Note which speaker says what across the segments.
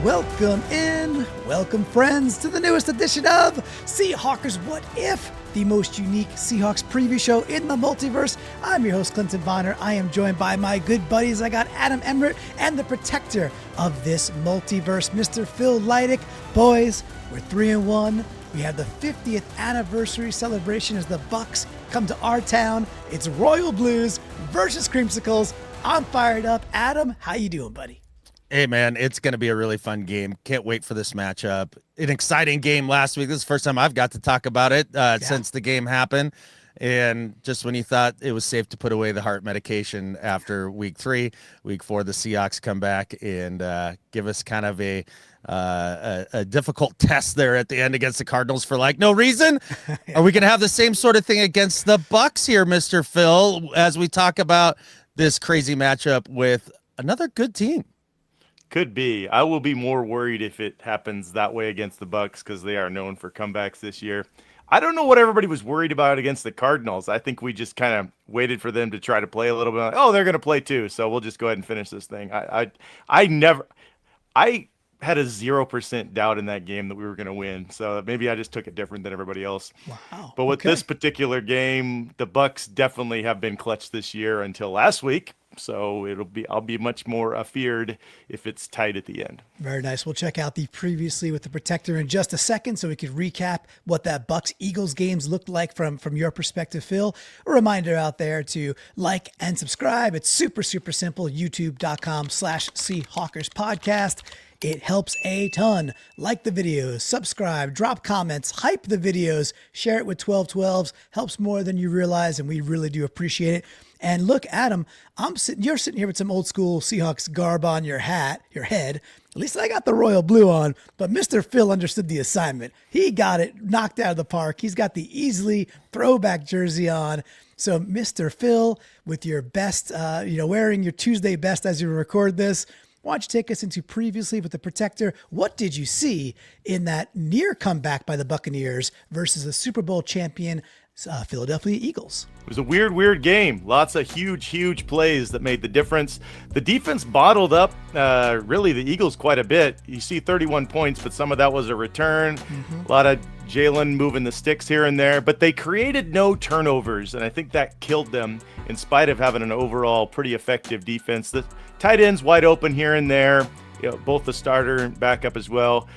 Speaker 1: welcome in, welcome friends to the newest edition of Seahawks What If, the most unique Seahawks preview show in the multiverse. I'm your host, Clinton Bonner. I am joined by my good buddies. I got Adam Emmerich and the protector of this multiverse, Mr. Phil Leidick. Boys, we're 3-1. We have the 50th anniversary celebration as the Bucs come to our town. It's Royal Blues versus Creamsicles. I'm fired up. Adam, how you doing, buddy?
Speaker 2: Hey, man, it's going to be a really fun game. Can't wait for this matchup. An exciting game last week. This is the first time I've got to talk about it since the game happened. And just when you thought it was safe to put away the heart medication after week 3, week 4, the Seahawks come back and give us kind of a difficult test there at the end against the Cardinals for like no reason. Are we going to have the same sort of thing against the Bucs here, Mr. Phil, as we talk about this crazy matchup with another good team?
Speaker 3: Could be. I will be more worried if it happens that way against the Bucs because they are known for comebacks this year. I don't know what everybody was worried about against the Cardinals. I think we just kind of waited for them to try to play a little bit. Oh, they're going to play too, so we'll just go ahead and finish this thing. I had a 0% doubt in that game that we were going to win. So maybe I just took it different than everybody else.
Speaker 1: Wow.
Speaker 3: But with this particular game, the Bucs definitely have been clutch this year until last week. So I'll be much more afeared if it's tight at the end.
Speaker 1: Very nice. We'll check out the previously with the protector in just a second so we could recap what that Bucs-Eagles games looked like from your perspective, Phil. A reminder out there to like and subscribe. It's super, super simple. YouTube.com/Seahawkers podcast. It helps a ton. Like the videos, subscribe, drop comments, hype the videos, share it with 1212s. Helps more than you realize, and we really do appreciate it. And look, Adam, you're sitting here with some old school Seahawks garb on your head. At least I got the royal blue on, but Mr. Phil understood the assignment. He got it knocked out of the park. He's got the easily throwback jersey on. So Mr. Phil, with your best, wearing your Tuesday best as you record this, why don't you take us into previously with the protector? What did you see in that near comeback by the Buccaneers versus the Super Bowl champion Philadelphia Eagles?
Speaker 3: It was a weird game. Lots of huge plays that made the difference. The defense bottled up really the Eagles quite a bit. You see 31 points, but some of that was a return. A lot of Jalen moving the sticks here and there, but they created no turnovers, and I think that killed them in spite of having an overall pretty effective defense. The tight ends wide open here and there, both the starter and backup as well.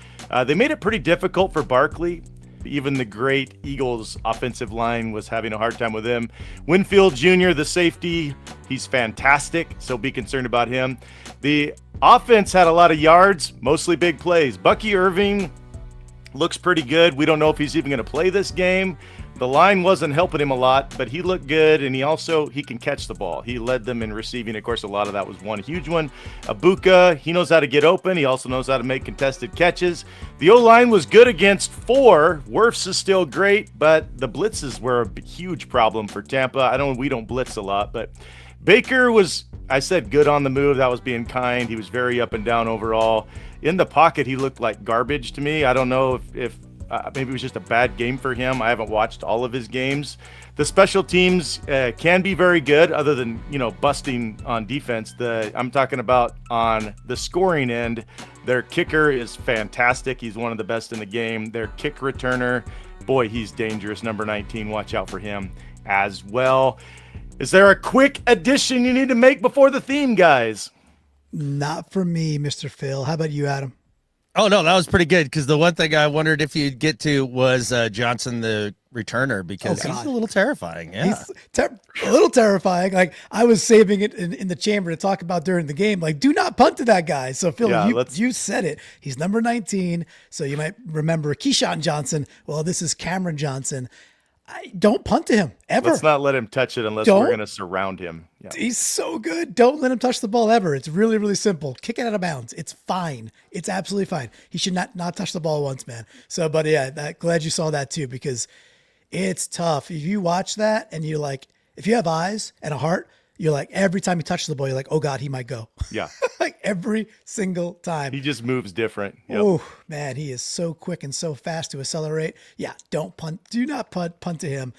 Speaker 3: They made it pretty difficult for Barkley. Even the great Eagles offensive line was having a hard time with him. Winfield Jr., the safety, he's fantastic, so be concerned about him. The offense had a lot of yards, mostly big plays. Bucky Irving looks pretty good. We don't know if he's even going to play this game. The line wasn't helping him a lot, but he looked good, and he can catch the ball. He led them in receiving. Of course, a lot of that was one huge one. Abuka, he knows how to get open. He also knows how to make contested catches. The O-line was good against 4. Wirfs is still great, but the blitzes were a huge problem for Tampa. We don't blitz a lot, but Baker was, I said, good on the move. That was being kind. He was very up and down overall. In the pocket, he looked like garbage to me. I don't know if maybe it was just a bad game for him. I haven't watched all of his games. The special teams can be very good, other than busting on defense. I'm talking about on the scoring end. Their kicker is fantastic. He's one of the best in the game. Their kick returner, boy, he's dangerous. Number 19, watch out for him as well. Is there a quick addition you need to make before the theme, guys?
Speaker 1: Not for me, Mr. Phil. How about you, Adam?
Speaker 2: Oh, no, that was pretty good, because the one thing I wondered if you'd get to was Johnson, the returner, because he's a little terrifying. Yeah,
Speaker 1: he's a little terrifying. Like, I was saving it in the chamber to talk about during the game. Like, do not punt to that guy. So, Phil, you said it. He's number 19, so you might remember Keyshawn Johnson. Well, this is Cameron Johnson. Don't punt to him ever.
Speaker 3: Let's not let him touch it unless we're going to surround him. Yeah.
Speaker 1: He's so good. Don't let him touch the ball ever. It's really, really simple. Kick it out of bounds. It's fine. It's absolutely fine. He should not touch the ball once, man. So, but yeah, glad you saw that too, because it's tough. If you watch that and you're like, if you have eyes and a heart, you're like, every time he touches the ball, you're like, oh God, he might go.
Speaker 3: Yeah.
Speaker 1: Like every single time.
Speaker 3: He just moves different. Yep.
Speaker 1: Oh man, he is so quick and so fast to accelerate. Yeah. Don't punt. Do not punt to him.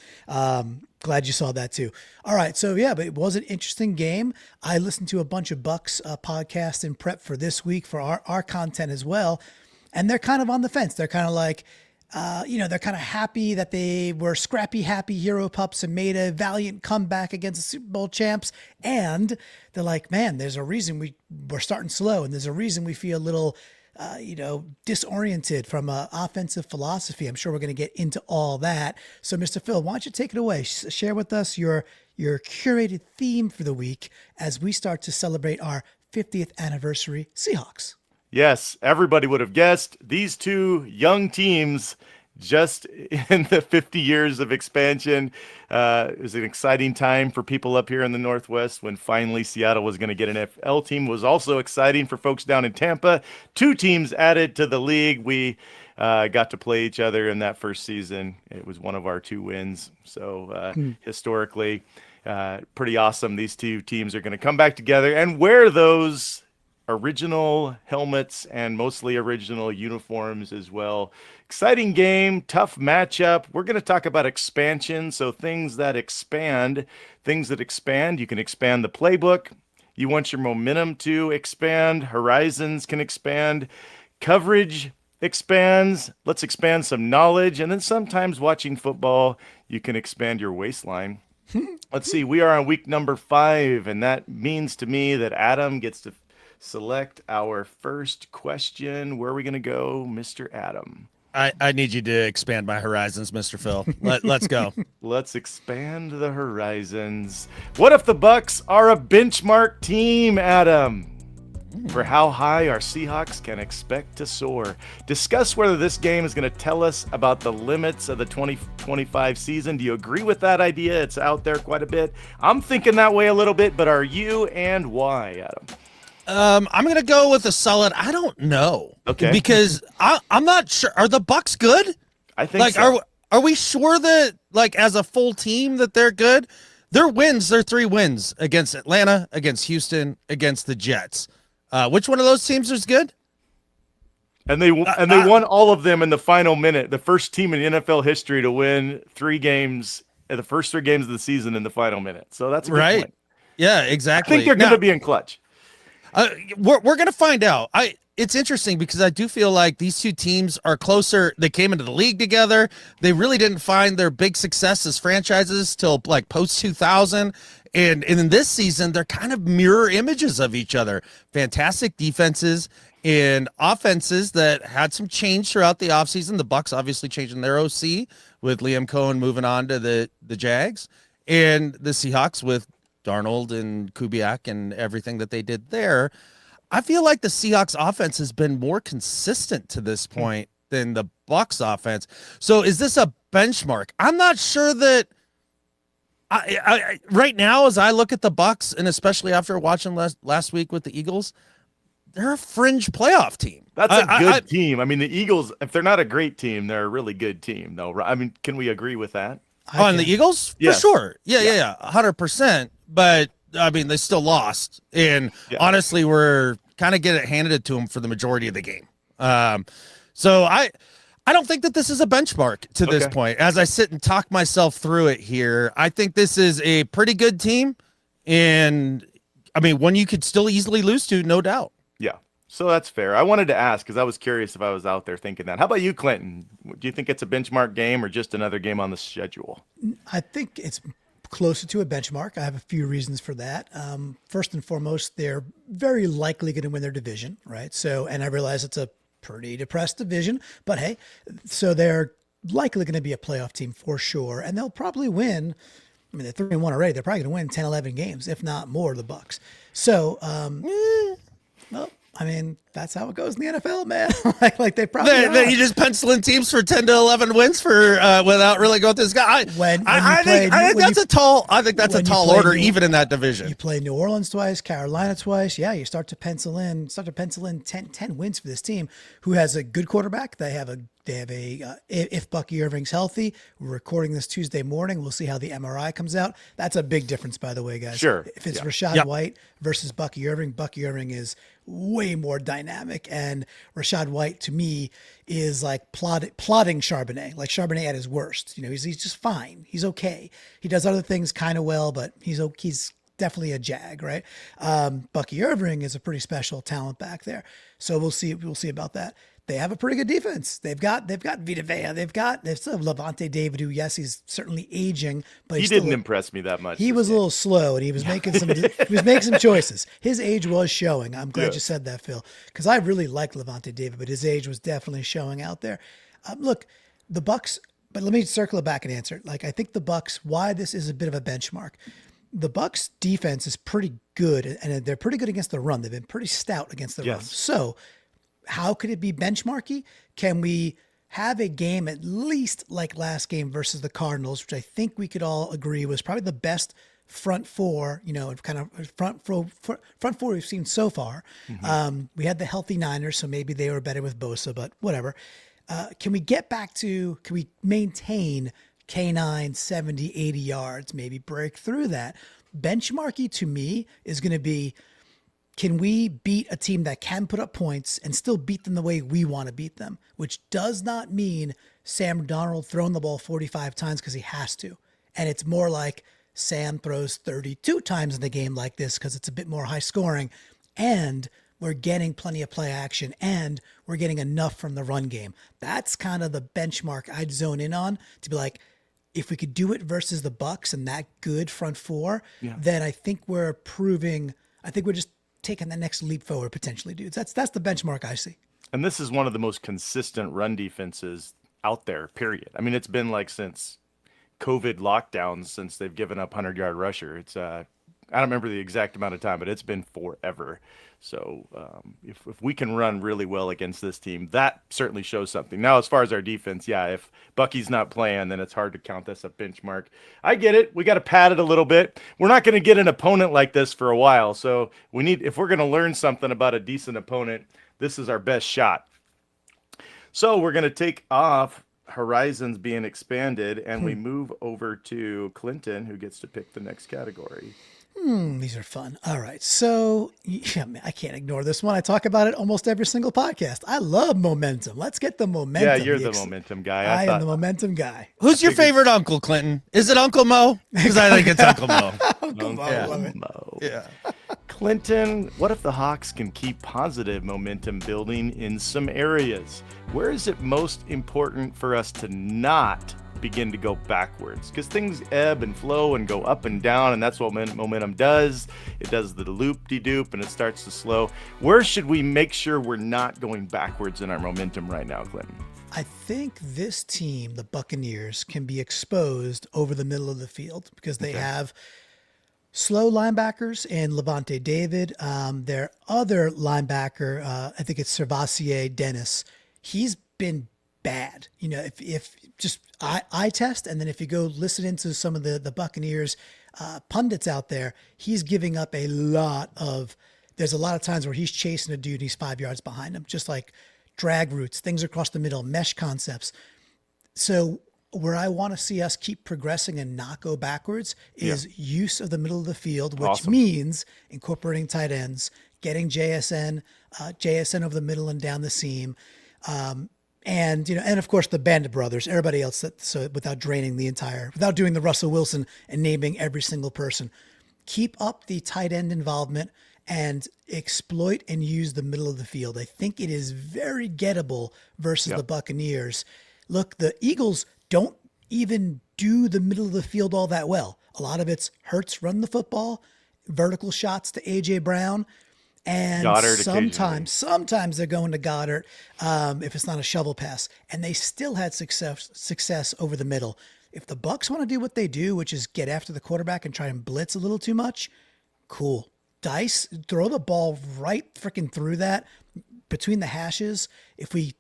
Speaker 1: Glad you saw that too. All right. So yeah, but it was an interesting game. I listened to a bunch of Bucs podcasts in prep for this week for our content as well. And they're kind of on the fence. They're kind of like, they're kind of happy that they were scrappy, happy hero pups and made a valiant comeback against the Super Bowl champs. And they're like, man, there's a reason we're starting slow. And there's a reason we feel a little, disoriented from an offensive philosophy. I'm sure we're going to get into all that. So Mr. Phil, why don't you take it away? Share with us your curated theme for the week as we start to celebrate our 50th anniversary Seahawks.
Speaker 3: Yes, everybody would have guessed these two young teams just in the 50 years of expansion. It was an exciting time for people up here in the Northwest when finally Seattle was going to get an NFL team. It was also exciting for folks down in Tampa. Two teams added to the league. We got to play each other in that first season. It was one of our 2 wins. So historically, pretty awesome. These two teams are going to come back together and wear those original helmets and mostly original uniforms as well. Exciting game, tough matchup. We're going to talk about expansion. So things that expand, you can expand the playbook. You want your momentum to expand. Horizons can expand. Coverage expands. Let's expand some knowledge. And then sometimes watching football, you can expand your waistline. Let's see. We are on week number 5. And that means to me that Adam gets to select our first question. Where are we going to go, Mr. Adam?
Speaker 2: I need you to expand my horizons, Mr. Phil. Let's go.
Speaker 3: Let's expand the horizons. What if the Bucs are a benchmark team, Adam? For how high our Seahawks can expect to soar. Discuss whether this game is going to tell us about the limits of the 2025 season. Do you agree with that idea? It's out there quite a bit. I'm thinking that way a little bit, but are you, and why, Adam?
Speaker 2: I'm gonna go with a solid. I don't know.
Speaker 3: Okay.
Speaker 2: Because I'm not sure. Are the Bucs good?
Speaker 3: I think so.
Speaker 2: Are we sure that as a full team that they're good? Their 3 wins against Atlanta, against Houston, against the Jets. Which one of those teams is good?
Speaker 3: And they won all of them in the final minute. The first team in NFL history to win 3 games, the first 3 games of the season in the final minute. So that's a good point.
Speaker 2: Yeah, exactly.
Speaker 3: I think they're going to be in clutch.
Speaker 2: We're going to find out. It's interesting because I do feel like these two teams are closer. They came into the league together. They really didn't find their big success as franchises till post 2000. And in this season, they're kind of mirror images of each other. Fantastic defenses and offenses that had some change throughout the offseason. The Bucs obviously changing their OC with Liam Cohen moving on to the Jags, and the Seahawks with Darnold and Kubiak and everything that they did there. I feel like the Seahawks offense has been more consistent to this point than the Bucs offense. So is this a benchmark? I'm not sure that I right now, as I look at the Bucs, and especially after watching last week with the Eagles, they're a fringe playoff team.
Speaker 3: That's a good team. I mean, the Eagles, if they're not a great team, they're a really good team, though. I mean, can we agree with that?
Speaker 2: On the Eagles?
Speaker 3: Yes.
Speaker 2: For sure. Yeah, 100%. But, I mean, they still lost. And honestly, we're kind of getting it handed to them for the majority of the game. So I don't think that this is a benchmark to this point. As I sit and talk myself through it here, I think this is a pretty good team. And, I mean, one you could still easily lose to, no doubt.
Speaker 3: Yeah. So that's fair. I wanted to ask because I was curious if I was out there thinking that. How about you, Clinton? Do you think it's a benchmark game or just another game on the schedule?
Speaker 1: I think it's closer to a benchmark. I have a few reasons for that. First and foremost, they're very likely going to win their division, right? So, and I realize it's a pretty depressed division, but hey, so they're likely going to be a playoff team for sure, and they'll probably win. I mean, they're 3-1 already. They're probably going to win 10, 11 games, if not more, the Bucs. So, well, I mean, that's how it goes in the NFL, man. like they probably
Speaker 2: you just pencil in teams for 10 to 11 wins for without really going through this guy. I think that's a tall order, even in that division.
Speaker 1: You play New Orleans twice, Carolina twice. Yeah, you start to pencil in 10 wins for this team, who has a good quarterback. They have a They have if Bucky Irving's healthy, we're recording this Tuesday morning. We'll see how the MRI comes out. That's a big difference, by the way, guys.
Speaker 3: Sure.
Speaker 1: If it's
Speaker 3: Yeah.
Speaker 1: Rachaad White versus Bucky Irving is way more dynamic. And Rachaad White, to me, is like plotting Charbonnet, like Charbonnet at his worst. He's just fine. He's okay. He does other things kind of well, but he's definitely a jag, right? Bucky Irving is a pretty special talent back there. So we'll see about that. They have a pretty good defense. They've got Vita Vea. They still have Levante David, who, yes, he's certainly aging, but
Speaker 3: he didn't impress me that much.
Speaker 1: He was a little slow, and he was making some choices. His age was showing. I'm glad you said that, Phil, because I really like Levante David, but his age was definitely showing out there. Look, the Bucs. But let me circle it back and answer it. Like, I think the Bucs, why this is a bit of a benchmark. The Bucs defense is pretty good, and they're pretty good against the run. They've been pretty stout against the run. So how could it be benchmarky? Can we have a game at least like last game versus the Cardinals, which I think we could all agree was probably the best front four, kind of front four we've seen so far. Mm-hmm. We had the healthy Niners, so maybe they were better with Bosa, but whatever. Can we maintain K9, 70, 80 yards, maybe break through that? Benchmarky to me is going to be, can we beat a team that can put up points and still beat them the way we want to beat them? Which does not mean Sam Macdonald throwing the ball 45 times because he has to. And it's more like Sam throws 32 times in the game like this because it's a bit more high scoring. And we're getting plenty of play action and we're getting enough from the run game. That's kind of the benchmark I'd zone in on to be like, if we could do it versus the Bucs and that good front four, then I think we're just taking the next leap forward potentially, dudes. That's the benchmark I see.
Speaker 3: And this is one of the most consistent run defenses out there, period. I mean, it's been like since COVID lockdowns, since they've given up 100-yard rusher. It's I don't remember the exact amount of time, but it's been forever. So if we can run really well against this team, that certainly shows something. Now, as far as our defense, if Bucky's not playing, then it's hard to count this a benchmark. I get it. We got to pad it a little bit. We're not going to get an opponent like this for a while. So if we're going to learn something about a decent opponent, this is our best shot. So we're going to take off horizons being expanded, and we move over to Clinton, who gets to pick the next category.
Speaker 1: These are fun. All right. So I can't ignore this one. I talk about it almost every single podcast. I love momentum. Let's get the momentum.
Speaker 3: Yeah, you're the momentum guy.
Speaker 1: I am the momentum guy.
Speaker 2: Who's your favorite uncle, Clinton? Is it Uncle Mo? Because I think it's Uncle Mo.
Speaker 1: Uncle Mo.
Speaker 2: Yeah.
Speaker 3: Clinton, what if the Hawks can keep positive momentum building in some areas? Where is it most important for us to not begin to go backwards? Because things ebb and flow and go up and down, and that's what momentum does. It does the loop-de-doop, and it starts to slow. Where should we make sure we're not going backwards in our momentum right now, Clinton?
Speaker 1: I think this team, the Buccaneers, can be exposed over the middle of the field because they have slow linebackers in Levante David. Their other linebacker, I think it's Servassier Dennis. He's been bad. If just eye test, and then if you go listen into some of the Buccaneers pundits out there, he's giving up there's a lot of times where he's chasing a dude and he's 5 yards behind him, just like drag routes, things across the middle, mesh concepts. So where I want to see us keep progressing and not go backwards is use of the middle of the field, which means incorporating tight ends, getting JSN over the middle and down the seam. And of course the Bandit brothers, everybody else without doing the Russell Wilson and naming every single person, keep up the tight end involvement and exploit and use the middle of the field. I think it is very gettable versus the Buccaneers. Look, the Eagles don't even do the middle of the field all that well. A lot of it's Hurts run the football, vertical shots to A.J. Brown, and
Speaker 3: Goddard
Speaker 1: sometimes they're going to Goddard if it's not a shovel pass, and they still had success over the middle. If the Bucs want to do what they do, which is get after the quarterback and try and blitz a little too much, cool. Dice, throw the ball right freaking through that between the hashes. If we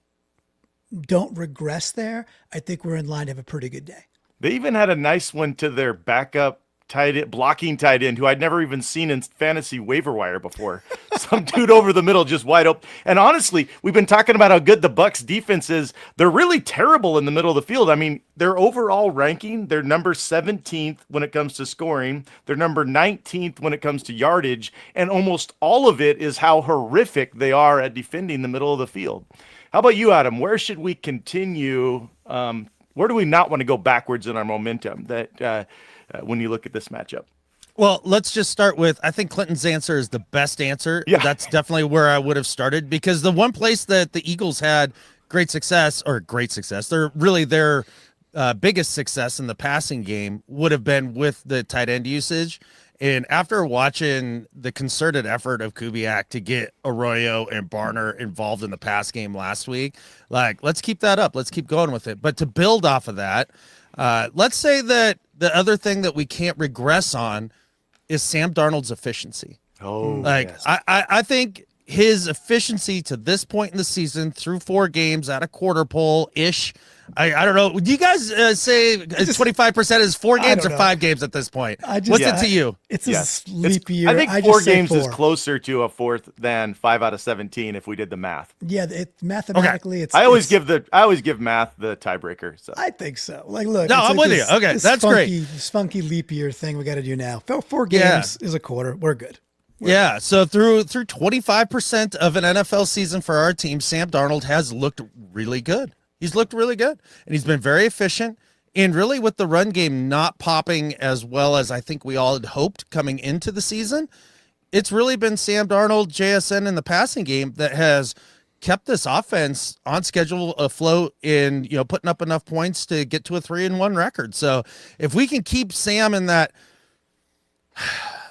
Speaker 1: don't regress there, I think we're in line to have a pretty good day.
Speaker 3: They even had a nice one to their backup blocking tight end who I'd never even seen in fantasy waiver wire before. Some dude over the middle just wide open. And honestly, we've been talking about how good the Bucs defense is. They're really terrible in the middle of the field. I mean, their overall ranking, they're number 17th when it comes to scoring. They're number 19th when it comes to yardage. And almost all of it is how horrific they are at defending the middle of the field. How about you, Adam? Where should we continue? Where do we not want to go backwards in our momentum when you look at this matchup?
Speaker 2: Well, let's just start with, I think Clinton's answer is the best answer.
Speaker 3: Yeah.
Speaker 2: That's definitely where I would have started, because the one place that the Eagles had great success, they're really their biggest success in the passing game would have been with the tight end usage. And after watching the concerted effort of Kubiak to get Arroyo and Barner involved in the pass game last week, like, let's keep that up. Let's keep going with it. But to build off of that, let's say that the other thing that we can't regress on is Sam Darnold's efficiency.
Speaker 3: Yes.
Speaker 2: I think his efficiency to this point in the season through 4 games at a quarter pole-ish, I don't know. Do you guys say 25% is 4 games or 5 games at this point? What's it to you?
Speaker 1: It's a leap year.
Speaker 3: I think 4 games is closer to a fourth than 5 out of 17 if we did the math.
Speaker 1: Yeah, mathematically,
Speaker 3: okay. I always give math the tiebreaker. So
Speaker 1: I think so. Like, look,
Speaker 2: no, I'm with you. Okay, that's great.
Speaker 1: This funky leap year thing we got to do now. 4 games is a quarter. We're good.
Speaker 2: So through 25% of an NFL season for our team, Sam Darnold has looked really good. He's looked really good, and he's been very efficient. And really, with the run game not popping as well as I think we all had hoped coming into the season, it's really been Sam Darnold, JSN in the passing game that has kept this offense on schedule, afloat, in, putting up enough points to get to a 3-1 record. So if we can keep Sam in that,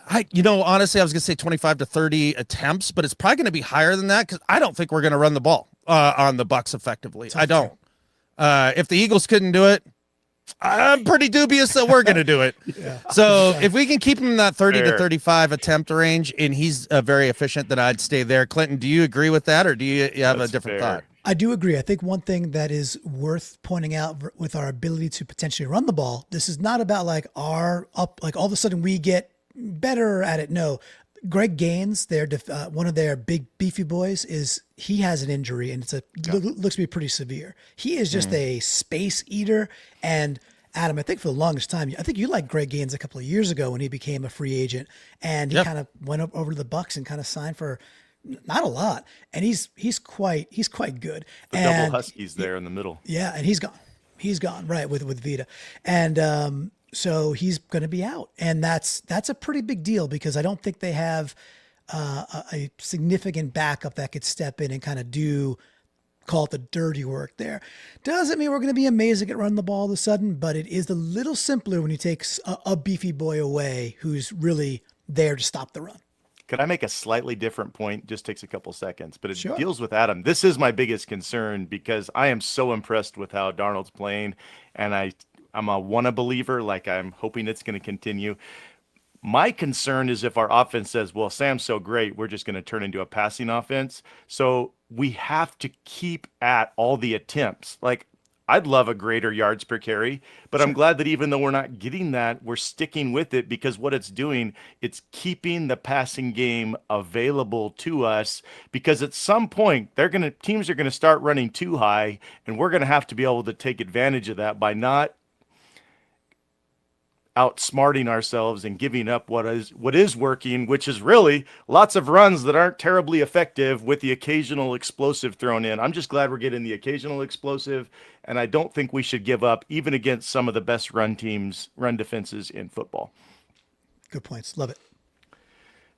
Speaker 2: honestly, I was going to say 25 to 30 attempts, but it's probably going to be higher than that, because I don't think we're going to run the ball on the Bucs effectively. I don't. If the Eagles couldn't do it, I'm pretty dubious that we're going to do it. So if we can keep him in that 30 to 35 attempt range, and he's very efficient, then I'd stay there. Clinton, do you agree with that, or do you have a different thought?
Speaker 1: I do agree. I think one thing that is worth pointing out with our ability to potentially run the ball, this is not about all of a sudden we get better at it. No. Greg Gaines, one of their big beefy boys, he has an injury, and looks to be pretty severe. He is just a space eater. And Adam, I think for the longest time, I think you liked Greg Gaines a couple of years ago when he became a free agent, and he kind of went over to the Bucs and kind of signed for not a lot. And he's quite good.
Speaker 3: The double Huskies there in the middle.
Speaker 1: Yeah, and he's gone right with Vita, and so he's going to be out, and that's a pretty big deal, because I don't think they have a significant backup that could step in and kind of call it the dirty work there. Doesn't mean we're going to be amazing at running the ball all of a sudden, but it is a little simpler when you take a beefy boy away who's really there to stop the run.
Speaker 3: Could I make a slightly different point? Just takes a couple seconds, but it deals with Adam. This is my biggest concern, because I am so impressed with how Darnold's playing, and I'm a wanna-believer, like I'm hoping it's going to continue. My concern is if our offense says, well, Sam's so great, we're just going to turn into a passing offense. So we have to keep at all the attempts. Like, I'd love a greater yards per carry, but I'm glad that even though we're not getting that, we're sticking with it, because what it's doing, it's keeping the passing game available to us, because at some point teams are going to start running too high, and we're going to have to be able to take advantage of that by not outsmarting ourselves and giving up what is working, which is really lots of runs that aren't terribly effective with the occasional explosive thrown in. I'm just glad we're getting the occasional explosive, and I don't think we should give up even against some of the best run defenses in football.
Speaker 1: Good points. Love it.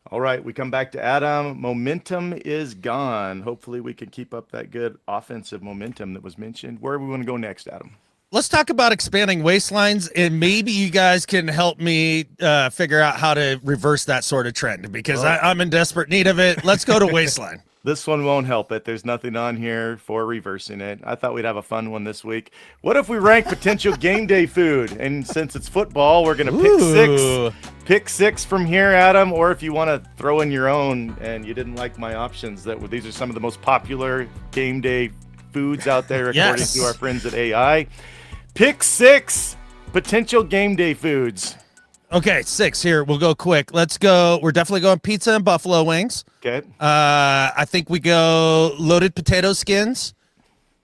Speaker 3: All right, we come back to Adam. Momentum is gone. Hopefully we can keep up that good offensive momentum that was mentioned. Where do we want to go next, Adam?
Speaker 2: Let's talk about expanding waistlines, and maybe you guys can help me figure out how to reverse that sort of trend, because I'm in desperate need of it. Let's go to waistline.
Speaker 3: This one won't help it. There's nothing on here for reversing it. I thought we'd have a fun one this week. What if we rank potential game day food? And since it's football, we're going to pick six from here, Adam, or if you want to throw in your own and you didn't like my options, these are some of the most popular game day foods out there, according to our friends at AI. Pick 6 potential game day foods.
Speaker 2: Okay, 6 here. We'll go quick. Let's go. We're definitely going pizza and buffalo wings.
Speaker 3: Okay.
Speaker 2: I think we go loaded potato skins.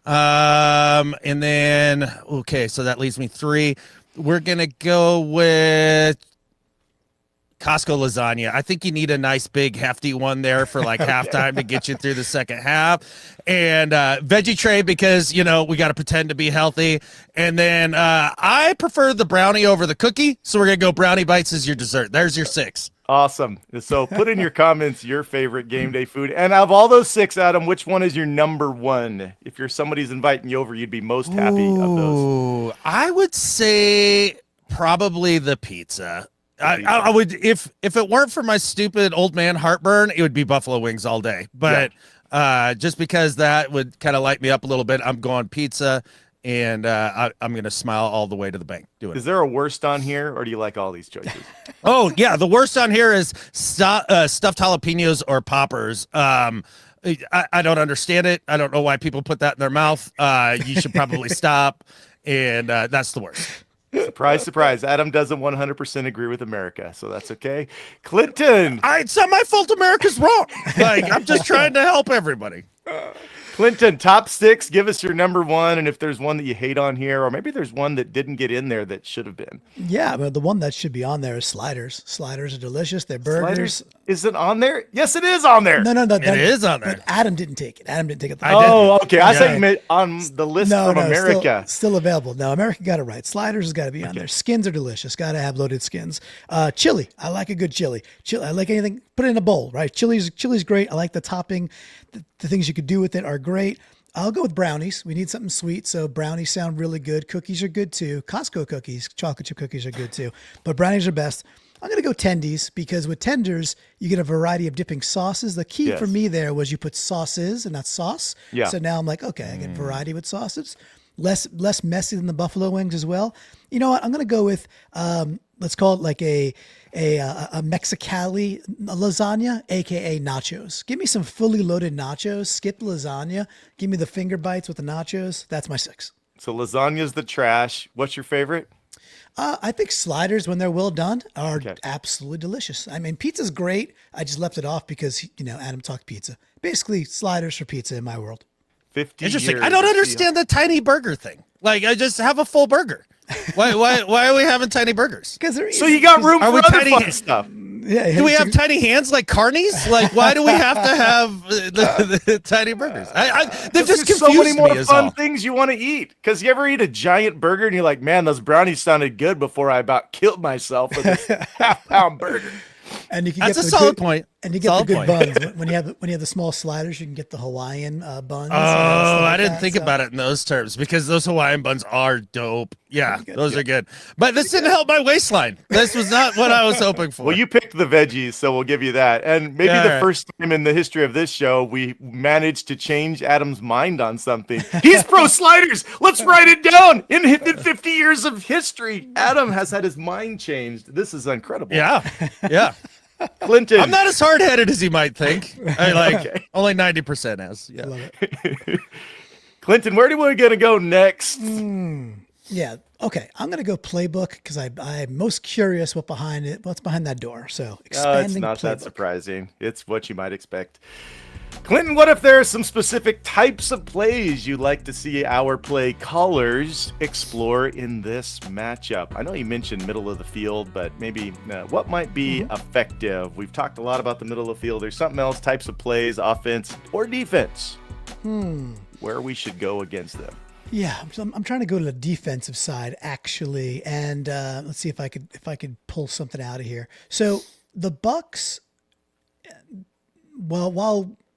Speaker 2: And then, okay, so that leaves me 3. We're going to go with Costco lasagna. I think you need a nice big hefty one there for like halftime to get you through the second half. And veggie tray because, we got to pretend to be healthy. And then I prefer the brownie over the cookie. So we're going to go brownie bites as your dessert. There's your 6.
Speaker 3: Awesome. So put in your comments your favorite game day food. And of all those 6, Adam, which one is your number 1? If you're somebody's inviting you over, you'd be most happy of those.
Speaker 2: I would say probably the pizza. I would if it weren't for my stupid old man heartburn, it would be buffalo wings all day. But just because that would kind of light me up a little bit, I'm going pizza, and I'm gonna smile all the way to the bank. Do it.
Speaker 3: Is there a worst on here, or do you like all these choices?
Speaker 2: Oh yeah, the worst on here is stuffed jalapenos or poppers. I don't understand it. I don't know why people put that in their mouth. You should probably stop, and that's the worst.
Speaker 3: Surprise, surprise. Adam doesn't 100% agree with America, so that's okay. Clinton.
Speaker 2: It's not my fault America's wrong. Like, I'm just trying to help everybody.
Speaker 3: Clinton, top 6, give us your number 1, and if there's one that you hate on here, or maybe there's one that didn't get in there that should have been.
Speaker 1: Yeah, but the one that should be on there is sliders. Sliders are delicious. They're burgers.
Speaker 3: Sliders? Is it on there? Yes, it is on there.
Speaker 1: No.
Speaker 2: It is on there.
Speaker 1: But Adam didn't take it. Adam didn't take it.
Speaker 3: Oh, okay. I thought you meant on the list from America.
Speaker 1: Still available. No, America got it right. Sliders has got to be on there. Skins are delicious. Got to have loaded skins. Chili. I like a good chili. I like anything. Put it in a bowl, right? Chili's great. I like the topping. The things you could do with it are great. I'll go with brownies. We need something sweet, so brownies sound really good. Cookies are good too. Costco cookies, chocolate chip cookies are good too. But brownies are best. I'm going to go tendies because with tenders, you get a variety of dipping sauces. The key for me there was you put sauces and not sauce.
Speaker 3: Yeah.
Speaker 1: So now I'm like, okay, I get variety with sauces. Less messy than the buffalo wings as well. You know what? I'm going to go with, let's call it like a Mexicali lasagna, aka nachos. Give me some fully loaded nachos. Skip lasagna. Give me the finger bites with the nachos. That's my 6.
Speaker 3: So lasagna's the trash. What's your favorite?
Speaker 1: I think sliders, when they're well done, are absolutely delicious. I mean, pizza's great. I just left it off because Adam talked pizza. Basically, sliders for pizza in my world.
Speaker 3: 50
Speaker 2: Interesting.
Speaker 3: years
Speaker 2: I don't
Speaker 3: of
Speaker 2: understand the tiny burger thing. Like, I just have a full burger. Why are we having tiny burgers?
Speaker 1: Because they're easy.
Speaker 3: So you got room for other
Speaker 2: tiny
Speaker 3: fun stuff.
Speaker 1: Yeah,
Speaker 2: Do we have tiny hands like carnies? Like, why do we have to have the tiny burgers? They've just confused
Speaker 3: so many more
Speaker 2: me
Speaker 3: fun things you want to eat. Because you ever eat a giant burger and you're like, man, those brownies sounded good before I about killed myself with this half-pound burger.
Speaker 1: And you can
Speaker 2: That's
Speaker 1: get
Speaker 2: a
Speaker 1: the
Speaker 2: solid
Speaker 1: good,
Speaker 2: point.
Speaker 1: And you get
Speaker 2: Solid
Speaker 1: the good
Speaker 2: point.
Speaker 1: buns when you have the small sliders. You can get the Hawaiian buns.
Speaker 2: Oh, I didn't think about it in those terms because those Hawaiian buns are dope. Yeah, those are good. But this didn't help my waistline. This was not what I was hoping for.
Speaker 3: Well, you picked the veggies, so we'll give you that. And maybe the first time in the history of this show, we managed to change Adam's mind on something. He's pro sliders. Let's write it down. In 50 years of history, Adam has had his mind changed. This is incredible.
Speaker 2: Yeah.
Speaker 3: Clinton.
Speaker 2: I'm not as hard-headed as you might think. Only 90% as. Yeah.
Speaker 3: Clinton, where do we going to go next?
Speaker 1: Yeah. Okay. I'm going to go playbook because I'm most curious what's behind that door. So expanding
Speaker 3: it's not
Speaker 1: playbook.
Speaker 3: that surprising. It's what you might expect. Clinton, what if there are some specific types of plays you'd like to see our play callers explore in this matchup? I know you mentioned middle of the field, but maybe what might be effective? We've talked a lot about the middle of the field. There's something else, types of plays, offense or defense, where we should go against them.
Speaker 1: Yeah, I'm trying to go to the defensive side actually, and let's see if I could pull something out of here. So the Bucs,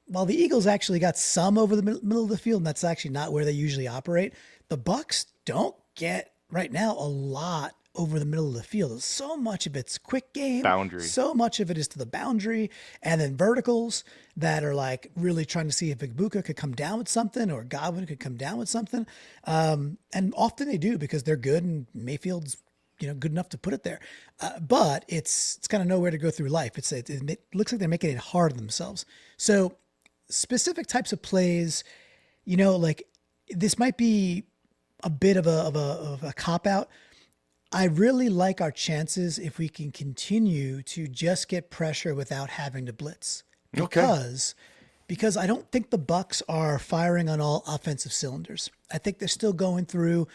Speaker 1: while the Eagles actually got some over the middle of the field, and that's actually not where they usually operate, the Bucs don't get right now a lot over the middle of the field. So much of it's quick game,
Speaker 3: boundary. So
Speaker 1: much of it is to the boundary, and then verticals that are like really trying to see if Ibuka could come down with something or Godwin could come down with something. And often they do because they're good, and Mayfield's good enough to put it there. But it's kind of nowhere to go through life. It looks like they're making it hard on themselves. So specific types of plays, like this might be a bit of a cop out. I really like our chances if we can continue to just get pressure without having to blitz.
Speaker 3: Okay.
Speaker 1: Because I don't think the Bucs are firing on all offensive cylinders. I think they're still going through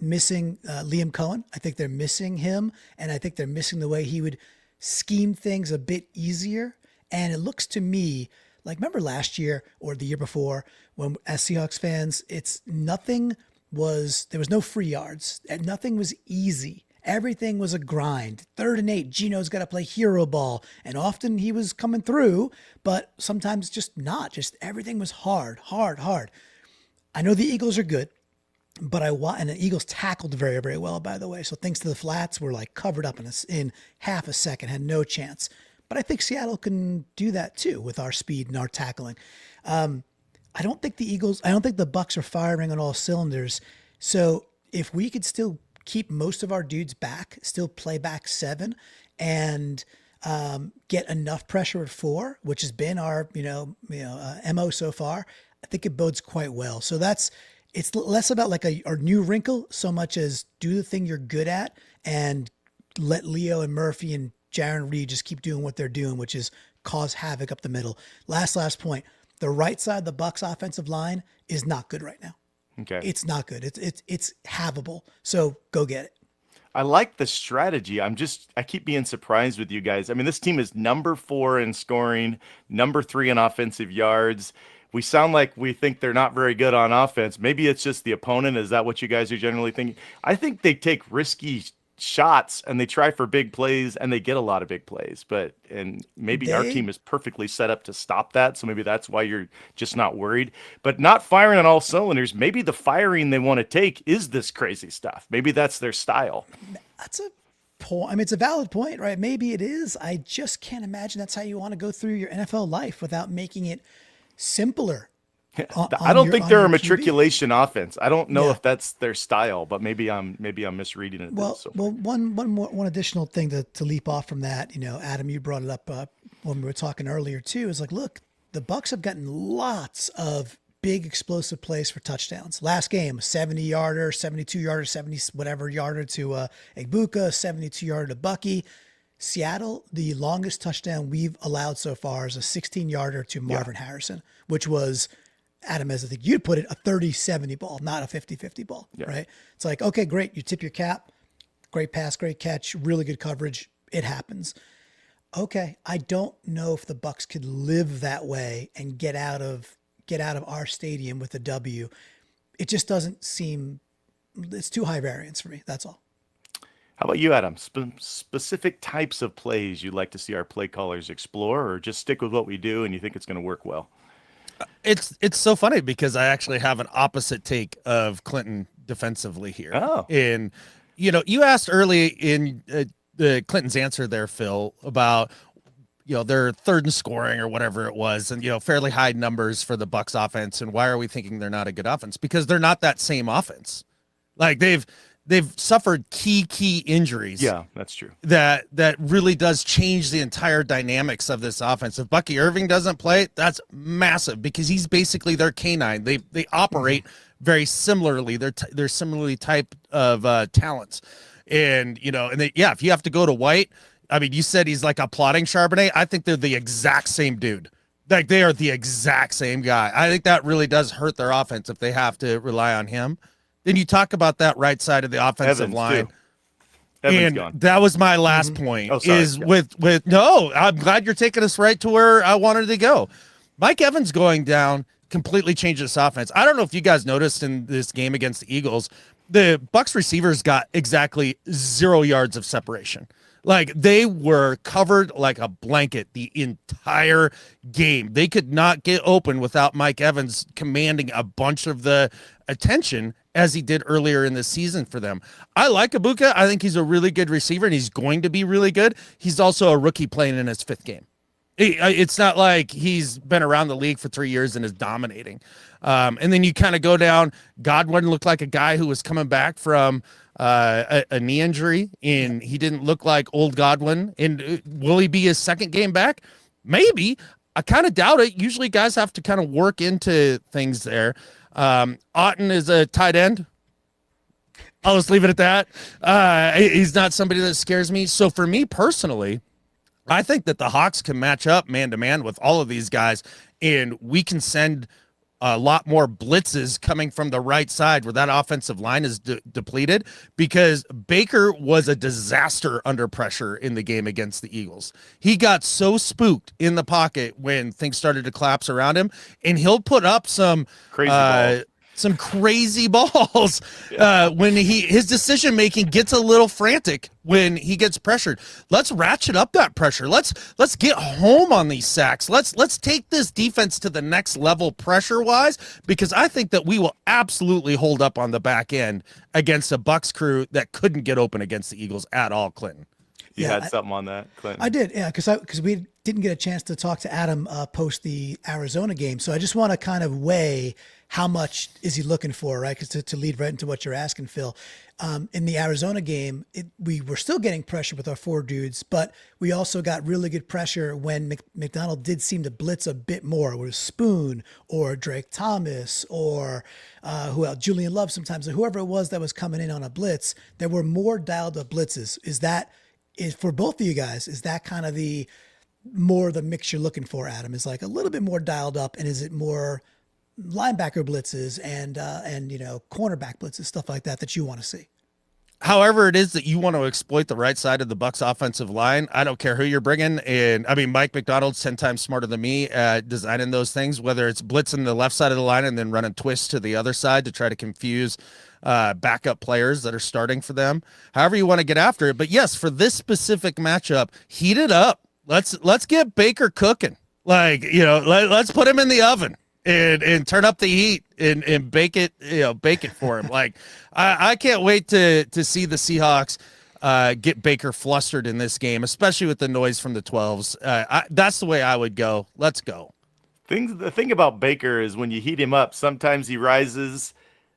Speaker 1: missing Liam Cohen. I think they're missing him, and I think they're missing the way he would scheme things a bit easier. And it looks to me like, remember last year or the year before when, as Seahawks fans, there was no free yards and nothing was easy. Everything was a grind. 3rd and 8, Gino's got to play hero ball. And often he was coming through, but sometimes just not. Just everything was hard. I know the Eagles are good, but and the Eagles tackled very, very well, by the way. So thanks to the flats, were like covered up in half a second, had no chance. But I think Seattle can do that too with our speed and our tackling. I don't think the Bucs are firing on all cylinders. So if we could still keep most of our dudes back, still play back 7 and get enough pressure at 4, which has been our, MO so far, I think it bodes quite well. So it's less about like our new wrinkle so much as do the thing you're good at and let Leo and Murphy and Jaron Reed just keep doing what they're doing, which is cause havoc up the middle. Last point. The right side of the Bucs offensive line is not good right now.
Speaker 3: Okay.
Speaker 1: It's not good. It's havable. So go get it.
Speaker 3: I like the strategy. I keep being surprised with you guys. I mean, this team is number 4 in scoring, number 3 in offensive yards. We sound like we think they're not very good on offense. Maybe it's just the opponent. Is that what you guys are generally thinking? I think they take risky shots and they try for big plays and they get a lot of big plays, and maybe our team is perfectly set up to stop that. So maybe that's why you're just not worried, but not firing on all cylinders. Maybe the firing they want to take is this crazy stuff. Maybe that's their style.
Speaker 1: That's a point. I mean, it's a valid point, right? Maybe it is. I just can't imagine that's how you want to go through your NFL life without making it simpler.
Speaker 3: I don't think they're a matriculation offense. I don't know if that's their style, but maybe I'm misreading it.
Speaker 1: Well, one additional thing to leap off from that, Adam, you brought it up when we were talking earlier too, is like, look, the Bucs have gotten lots of big explosive plays for touchdowns. Last game, 70-yarder, 72-yarder, 70 whatever yarder to Egbuka, 72-yarder to Bucky. Seattle, the longest touchdown we've allowed so far is a 16-yarder to Marvin Harrison, which was, Adam, as I think you'd put it, a 30-70 ball, not a 50-50 ball, right? It's like, okay, great. You tip your cap. Great pass, great catch, really good coverage. It happens. Okay, I don't know if the Bucs could live that way and get out of our stadium with a W. It just doesn't seem, it's too high variance for me. That's all.
Speaker 3: How about you, Adam? Specific types of plays you'd like to see our play callers explore, or just stick with what we do and you think it's going to work well?
Speaker 2: It's so funny because I actually have an opposite take of Clinton defensively here.
Speaker 3: Oh.
Speaker 2: And, you asked early in the Clinton's answer there, Phil, about, their 3rd in scoring or whatever it was, and, fairly high numbers for the Bucs offense. And why are we thinking they're not a good offense? Because they're not that same offense. Like they've suffered key injuries.
Speaker 3: Yeah, that's true.
Speaker 2: That really does change the entire dynamics of this offense. If Bucky Irving doesn't play, that's massive because he's basically their canine. They operate very similarly. They're similarly type of talents. And, if you have to go to White, I mean, you said he's like a plotting Charbonnet. I think they're the exact same dude. Like they are the exact same guy. I think that really does hurt their offense if they have to rely on him. Then you talk about that right side of the offensive line. And
Speaker 3: gone.
Speaker 2: That was my last point.
Speaker 3: Oh, sorry.
Speaker 2: No, I'm glad you're taking us right to where I wanted to go. Mike Evans going down completely changed this offense. I don't know if you guys noticed in this game against the Eagles, the Bucs receivers got exactly 0 yards of separation. Like they were covered like a blanket the entire game. They could not get open without Mike Evans commanding a bunch of the attention as he did earlier in the season for them. I like Egbuka. I think he's a really good receiver and he's going to be really good. He's also a rookie playing in his 5th game. It's not like he's been around the league for 3 years and is dominating. And then you kind of go down. Godwin looked like a guy who was coming back from a knee injury, and he didn't look like old Godwin. And will he be his 2nd game back? Maybe. I kind of doubt it. Usually guys have to kind of work into things there. Otten is a tight end. I'll just leave it at that. He's not somebody that scares me. So for me personally, I think that the Hawks can match up man to man with all of these guys, and we can send a lot more blitzes coming from the right side where that offensive line is depleted, because Baker was a disaster under pressure in the game against the Eagles. He got so spooked in the pocket when things started to collapse around him, and he'll put up some crazy balls when his decision making gets a little frantic when he gets pressured. Let's ratchet up that pressure. Let's get home on these sacks. Let's take this defense to the next level pressure wise, because I think that we will absolutely hold up on the back end against a Bucs crew that couldn't get open against the Eagles at all. Clinton,
Speaker 3: you had something on that, Clinton?
Speaker 1: I did, yeah, because we didn't get a chance to talk to Adam post the Arizona game, so I just want to kind of weigh how much is he looking for, right? Because to lead right into what you're asking, Phil, in the Arizona game, we were still getting pressure with our four dudes, but we also got really good pressure when Macdonald did seem to blitz a bit more. It was Spoon or Drake Thomas or who else? Julian Love sometimes, or whoever it was that was coming in on a blitz. There were more dialed up blitzes. Is for both of you guys, is that kind of the mix you're looking for, Adam? Is like a little bit more dialed up, and is it more linebacker blitzes and cornerback blitzes, stuff like that you want to see?
Speaker 2: However it is that you want to exploit the right side of the Bucs offensive line, I don't care who you're bringing. And I mean, Mike Macdonald's 10 times smarter than me at designing those things, whether it's blitzing the left side of the line and then running twists to the other side to try to confuse backup players that are starting for them. However you want to get after it. But yes, for this specific matchup, heat it up. Let's get Baker cooking. Let's put him in the oven and turn up the heat and bake it for him. I can't wait to see the Seahawks get Baker flustered in this game, especially with the noise from the 12s. That's the way I would go. Let's go.
Speaker 3: The thing about Baker is when you heat him up, sometimes he rises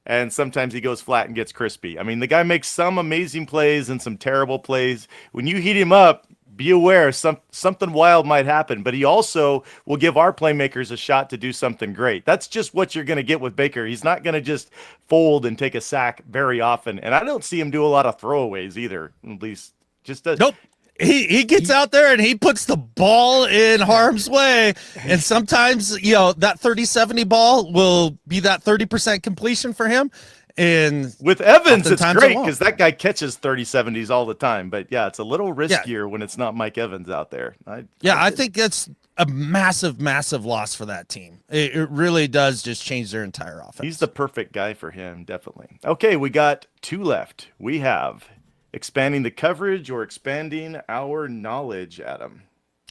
Speaker 3: and sometimes he goes flat and gets crispy. I mean, the guy makes some amazing plays and some terrible plays. When you heat him up, be aware something wild might happen, but he also will give our playmakers a shot to do something great. That's just what you're going to get with Baker. He's not going to just fold and take a sack very often, and I don't see him do a lot of throwaways either. At least just
Speaker 2: nope. He gets out there and he puts the ball in harm's way, and sometimes that 30-70 ball will be that 30% completion for him. And
Speaker 3: with Evans, it's great because that guy catches 30-70s all the time. But yeah, it's a little riskier when it's not Mike Evans out there. I
Speaker 2: think that's a massive, massive loss for that team. It really does just change their entire offense.
Speaker 3: He's the perfect guy for him, definitely. Okay, we got two left. We have expanding the coverage or expanding our knowledge, Adam.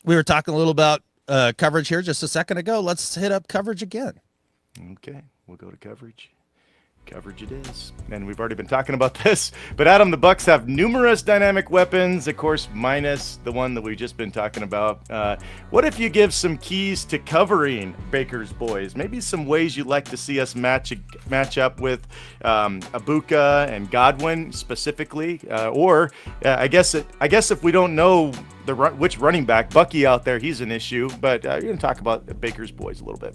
Speaker 2: We were talking a little about coverage here just a second ago. Let's hit up coverage again.
Speaker 3: Okay, we'll go to coverage. Coverage it is. And we've already been talking about this. But Adam, the Bucs have numerous dynamic weapons, of course, minus the one that we've just been talking about. What if you give some keys to covering Baker's boys? Maybe some ways you'd like to see us match up with Abuka and Godwin specifically. I guess if we don't know which running back, Bucky out there, he's an issue. But you're going to talk about Baker's boys a little bit.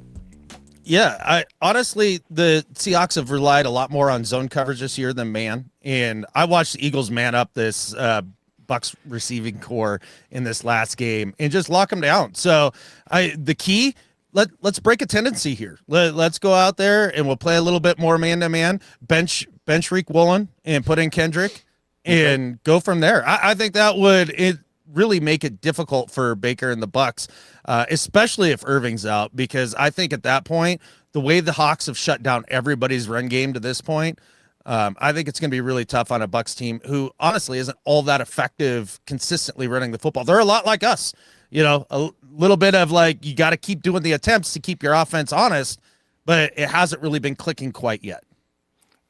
Speaker 2: Yeah, honestly, the Seahawks have relied a lot more on zone coverage this year than man. And I watched the Eagles man up this Bucs receiving core in this last game and just lock them down. So the key, let's break a tendency here. Let's go out there and we'll play a little bit more man-to-man, bench Reek Woolen and put in Kendrick and go from there. I think that would really make it difficult for Baker and the Bucs, especially if Irving's out, because I think at that point, the way the Hawks have shut down everybody's run game to this point, I think it's going to be really tough on a Bucs team who honestly isn't all that effective consistently running the football. They're a lot like us, a little bit of you got to keep doing the attempts to keep your offense honest, but it hasn't really been clicking quite yet.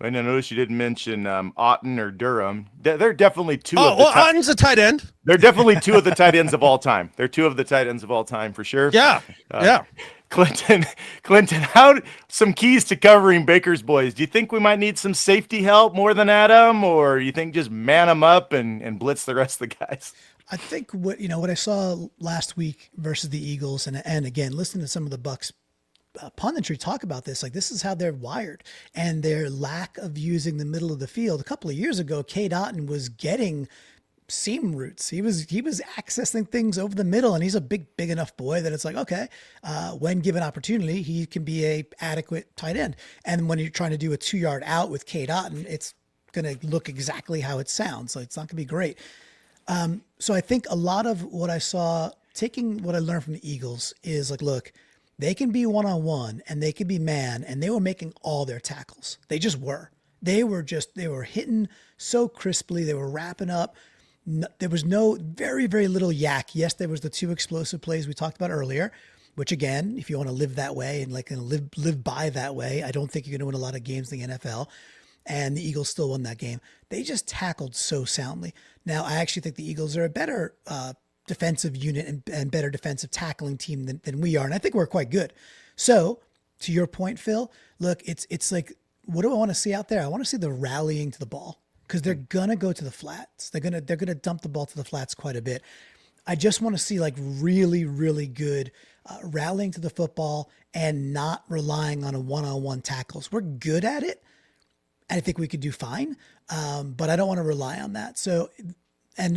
Speaker 3: And I noticed you didn't mention Otten or Durham. They're definitely two of the
Speaker 2: Otten's a tight end.
Speaker 3: They're definitely two of the tight ends of all time. They're two of the tight ends of all time for sure.
Speaker 2: Yeah.
Speaker 3: Clinton, some keys to covering Baker's boys. Do you think we might need some safety help more than Adam, or you think just man them up and blitz the rest of the guys?
Speaker 1: I think what I saw last week versus the Eagles, and again, listening to some of the Bucs punditry talk about this. Like, this is how they're wired, and their lack of using the middle of the field. A couple of years ago, Cade Otton was getting seam routes. He was accessing things over the middle, and he's a big enough boy that it's like, okay, when given opportunity, he can be a adequate tight end. And when you're trying to do a 2-yard out with Cade Otton, it's going to look exactly how it sounds. So it's not going to be great. So I think a lot of what I saw, taking what I learned from the Eagles, is like, look, they can be one-on-one and they can be man, and they were making all their tackles. They just were. They were hitting so crisply. They were wrapping up. There was no very little yak. Yes, there was the 2 explosive plays we talked about earlier, which again, if you want to live that way and like live by that way, I don't think you're going to win a lot of games in the NFL. And the Eagles still won that game. They just tackled so soundly. Now, I actually think the Eagles are a better defensive unit and better defensive tackling team than we are. And I think we're quite good. So to your point, Phil, look, it's like, what do I want to see out there? I want to see the rallying to the ball, because they're going to go to the flats. They're going to dump the ball to the flats quite a bit. I just want to see like really good rallying to the football and not relying on a one-on-one tackles. We're good at it. I think we could do fine, but I don't want to rely on that. So, and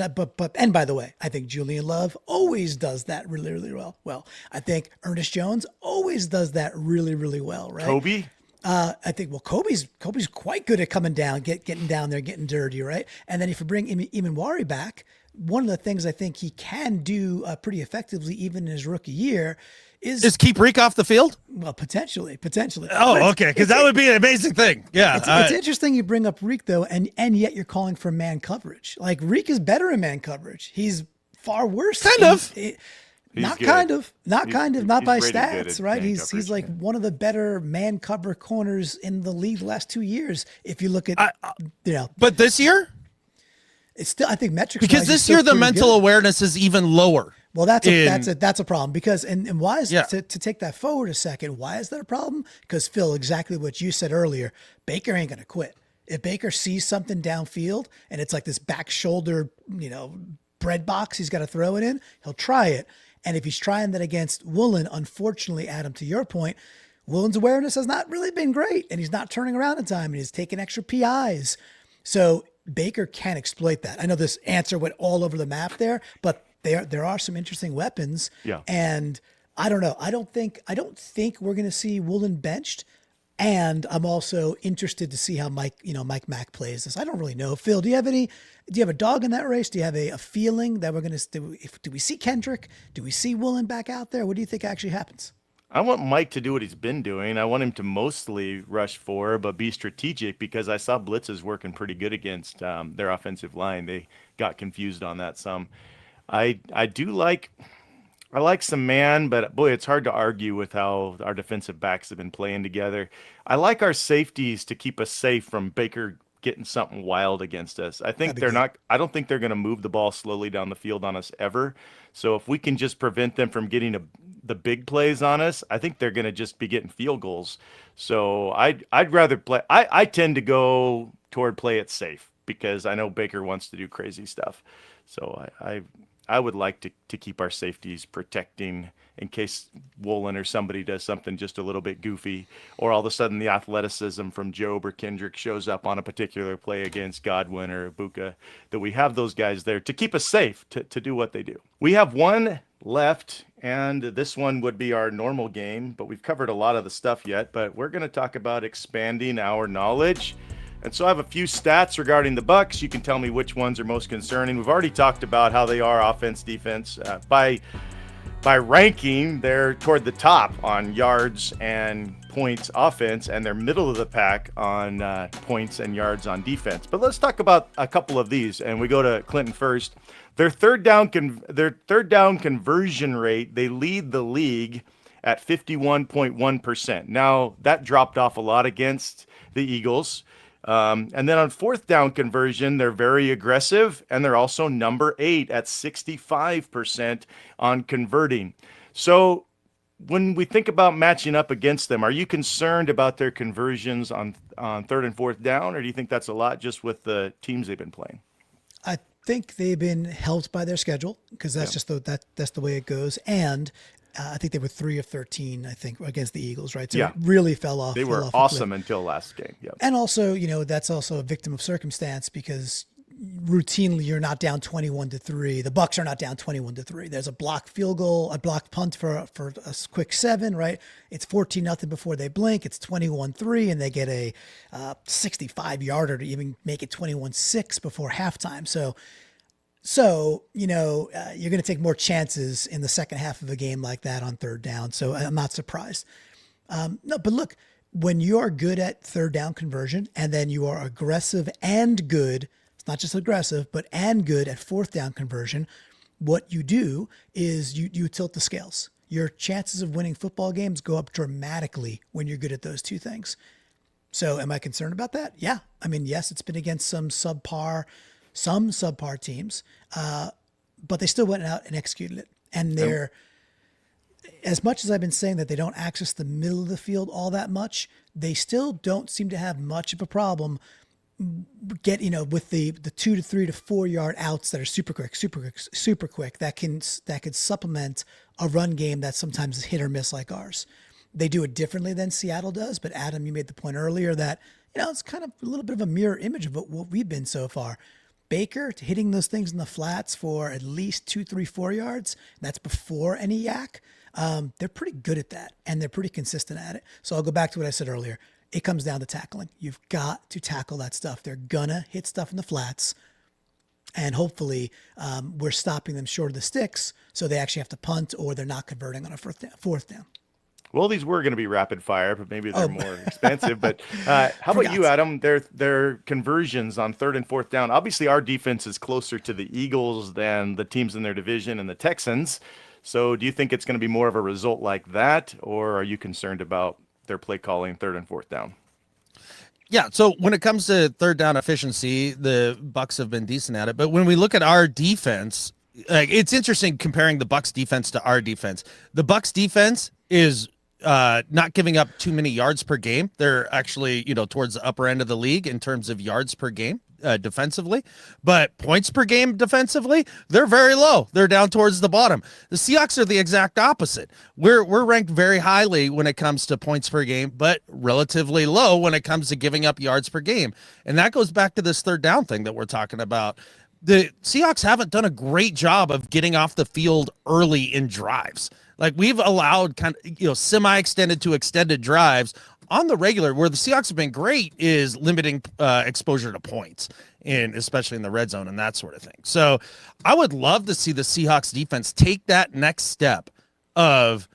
Speaker 1: by the way, I think Julian Love always does that really well. Well, I think Ernest Jones always does that really well, right?
Speaker 3: Kobe?
Speaker 1: I think, well, Kobe's quite good at coming down, getting down there, getting dirty, right? And then if you bring Imanwari back, one of the things I think he can do pretty effectively, even in his rookie year, is
Speaker 2: keep Reek off the field.
Speaker 1: Well, potentially.
Speaker 2: Oh, okay, because that would be an amazing thing. Yeah,
Speaker 1: it's interesting you bring up Reek though, and yet you're calling for man coverage. Like, Reek is better in man coverage. He's far worse.
Speaker 2: Kind of.
Speaker 1: Not
Speaker 3: good.
Speaker 1: kind of, not by
Speaker 3: really good
Speaker 1: stats,
Speaker 3: at
Speaker 1: right?
Speaker 3: man
Speaker 1: He's
Speaker 3: coverage,
Speaker 1: like one of the better man cover corners in the league the last 2 years. If you look at,
Speaker 2: But this year,
Speaker 1: it's still, I think metrics,
Speaker 2: because this year the mental awareness is even lower.
Speaker 1: Well, that's a problem, because and why is to take that forward a second? Why is that a problem? Because Phil, exactly what you said earlier, Baker ain't gonna quit. If Baker sees something downfield and it's like this back shoulder, bread box he's got to throw it in, he'll try it. And if he's trying that against Woolen, unfortunately, Adam, to your point, Woolen's awareness has not really been great, and he's not turning around in time, and he's taking extra PIs. So Baker can exploit that. I know this answer went all over the map there, but there are some interesting weapons.
Speaker 3: Yeah.
Speaker 1: And I don't know. I don't think we're going to see Woolen benched. And I'm also interested to see how Mike Mack plays this. I don't really know. Phil, do you have a dog in that race? Do you have a feeling that we're going to do we see Kendrick? Do we see Woolen back out there? What do you think actually happens?
Speaker 3: I want Mike to do what he's been doing. I want him to mostly rush for, but be strategic, because I saw blitzes working pretty good against their offensive line. They got confused on that some. I like some man, but boy, it's hard to argue with how our defensive backs have been playing together. I like our safeties to keep us safe from Baker getting something wild against us. I think I don't think they're going to move the ball slowly down the field on us ever. So if we can just prevent them from getting the big plays on us, I think they're going to just be getting field goals. So I'd rather play. I tend to go toward play it safe, because I know Baker wants to do crazy stuff. So I would like to keep our safeties protecting in case Woolen or somebody does something just a little bit goofy, or all of a sudden the athleticism from Job or Kendrick shows up on a particular play against Godwin or Ibuka, that we have those guys there to keep us safe to do what they do. We have one left, and this one would be our normal game, but we've covered a lot of the stuff yet, but we're going to talk about expanding our knowledge. And so I have a few stats regarding the Bucs. You can tell me which ones are most concerning. We've already talked about how they are offense, defense. By ranking, they're toward the top on yards and points offense, and they're middle of the pack on points and yards on defense. But let's talk about a couple of these, and we go to Clinton first. Their third down conversion rate, they lead the league at 51.1%. Now, that dropped off a lot against the Eagles. And then on fourth down conversion, they're very aggressive, and they're also number 8 at 65% on converting. So when we think about matching up against them, are you concerned about their conversions on third and fourth down, or do you think that's a lot just with the teams they've been playing?
Speaker 1: I think they've been helped by their schedule, because that's just that's the way it goes. And I think they were 3 of 13, I think, against the Eagles, right? So
Speaker 3: Yeah.
Speaker 1: it really fell off.
Speaker 3: They
Speaker 1: fell
Speaker 3: were
Speaker 1: off a
Speaker 3: awesome
Speaker 1: cliff.
Speaker 3: until last game. Yep.
Speaker 1: And also, that's also a victim of circumstance because routinely you're not down 21-3. The Bucs are not down 21-3. There's a blocked field goal, a blocked punt for a quick 7, right? It's 14-0 before they blink. It's 21-3, and they get a 65-yarder to even make it 21-6 before halftime. So you're going to take more chances in the second half of a game like that on third down. So I'm not surprised. No, but look, when you're good at third down conversion and then you are aggressive and good, it's not just aggressive, but and good at fourth down conversion, what you do is you tilt the scales. Your chances of winning football games go up dramatically when you're good at those two things. So am I concerned about that? Yeah. I mean, yes, it's been against some subpar teams, but they still went out and executed it. And they're, as much as I've been saying that they don't access the middle of the field all that much, they still don't seem to have much of a problem with the 2 to 3 to 4 yard outs that are super quick that could supplement a run game that sometimes is hit or miss like ours. They do it differently than Seattle does, but Adam, you made the point earlier that it's kind of a little bit of a mirror image of what we've been so far. Baker hitting those things in the flats for at least 2, 3, 4 yards. That's before any yak. They're pretty good at that, and they're pretty consistent at it. So I'll go back to what I said earlier. It comes down to tackling. You've got to tackle that stuff. They're gonna hit stuff in the flats, and hopefully we're stopping them short of the sticks, so they actually have to punt or they're not converting on a fourth down.
Speaker 3: Well, these were going to be rapid fire, but maybe they're more expensive. But how about you, Adam? Their conversions on third and fourth down. Obviously, our defense is closer to the Eagles than the teams in their division and the Texans. So do you think it's going to be more of a result like that, or are you concerned about their play calling third and fourth down?
Speaker 2: Yeah, so when it comes to third down efficiency, the Bucs have been decent at it. But when we look at our defense, it's interesting comparing the Bucs defense to our defense. The Bucs defense is not giving up too many yards per game. They're actually, towards the upper end of the league in terms of yards per game defensively, but points per game defensively, they're very low. They're down towards the bottom. The Seahawks are the exact opposite. We're ranked very highly when it comes to points per game, but relatively low when it comes to giving up yards per game. And that goes back to this third down thing that we're talking about. The Seahawks haven't done a great job of getting off the field early in drives. Like we've allowed kind of, semi-extended to extended drives on the regular. Where the Seahawks have been great is limiting exposure to points, and especially in the red zone and that sort of thing. So I would love to see the Seahawks defense take that next step of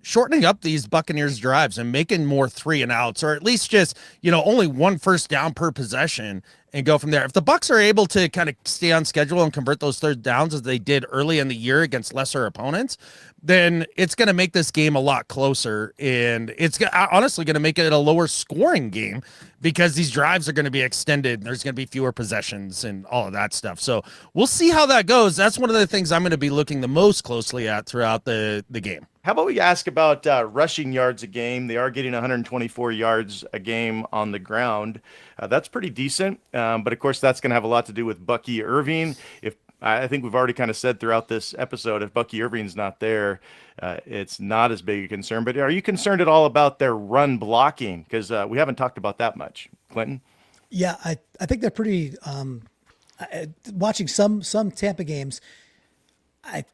Speaker 2: shortening up these Buccaneers drives and making more 3 and outs, or at least just, only one first down per possession and go from there. If the Bucs are able to kind of stay on schedule and convert those third downs as they did early in the year against lesser opponents, then it's going to make this game a lot closer, and it's honestly going to make it a lower scoring game because these drives are going to be extended and there's going to be fewer possessions and all of that stuff. So we'll see how that goes. That's one of the things I'm going to be looking the most closely at throughout the game.
Speaker 3: How about we ask about rushing yards a game? They are getting 124 yards a game on the ground. That's pretty decent. But of course, that's going to have a lot to do with Bucky Irving. I think we've already kind of said throughout this episode, if Bucky Irving's not there, it's not as big a concern. But are you concerned at all about their run blocking? Because we haven't talked about that much. Clinton?
Speaker 1: Yeah, I think they're pretty watching some Tampa games, I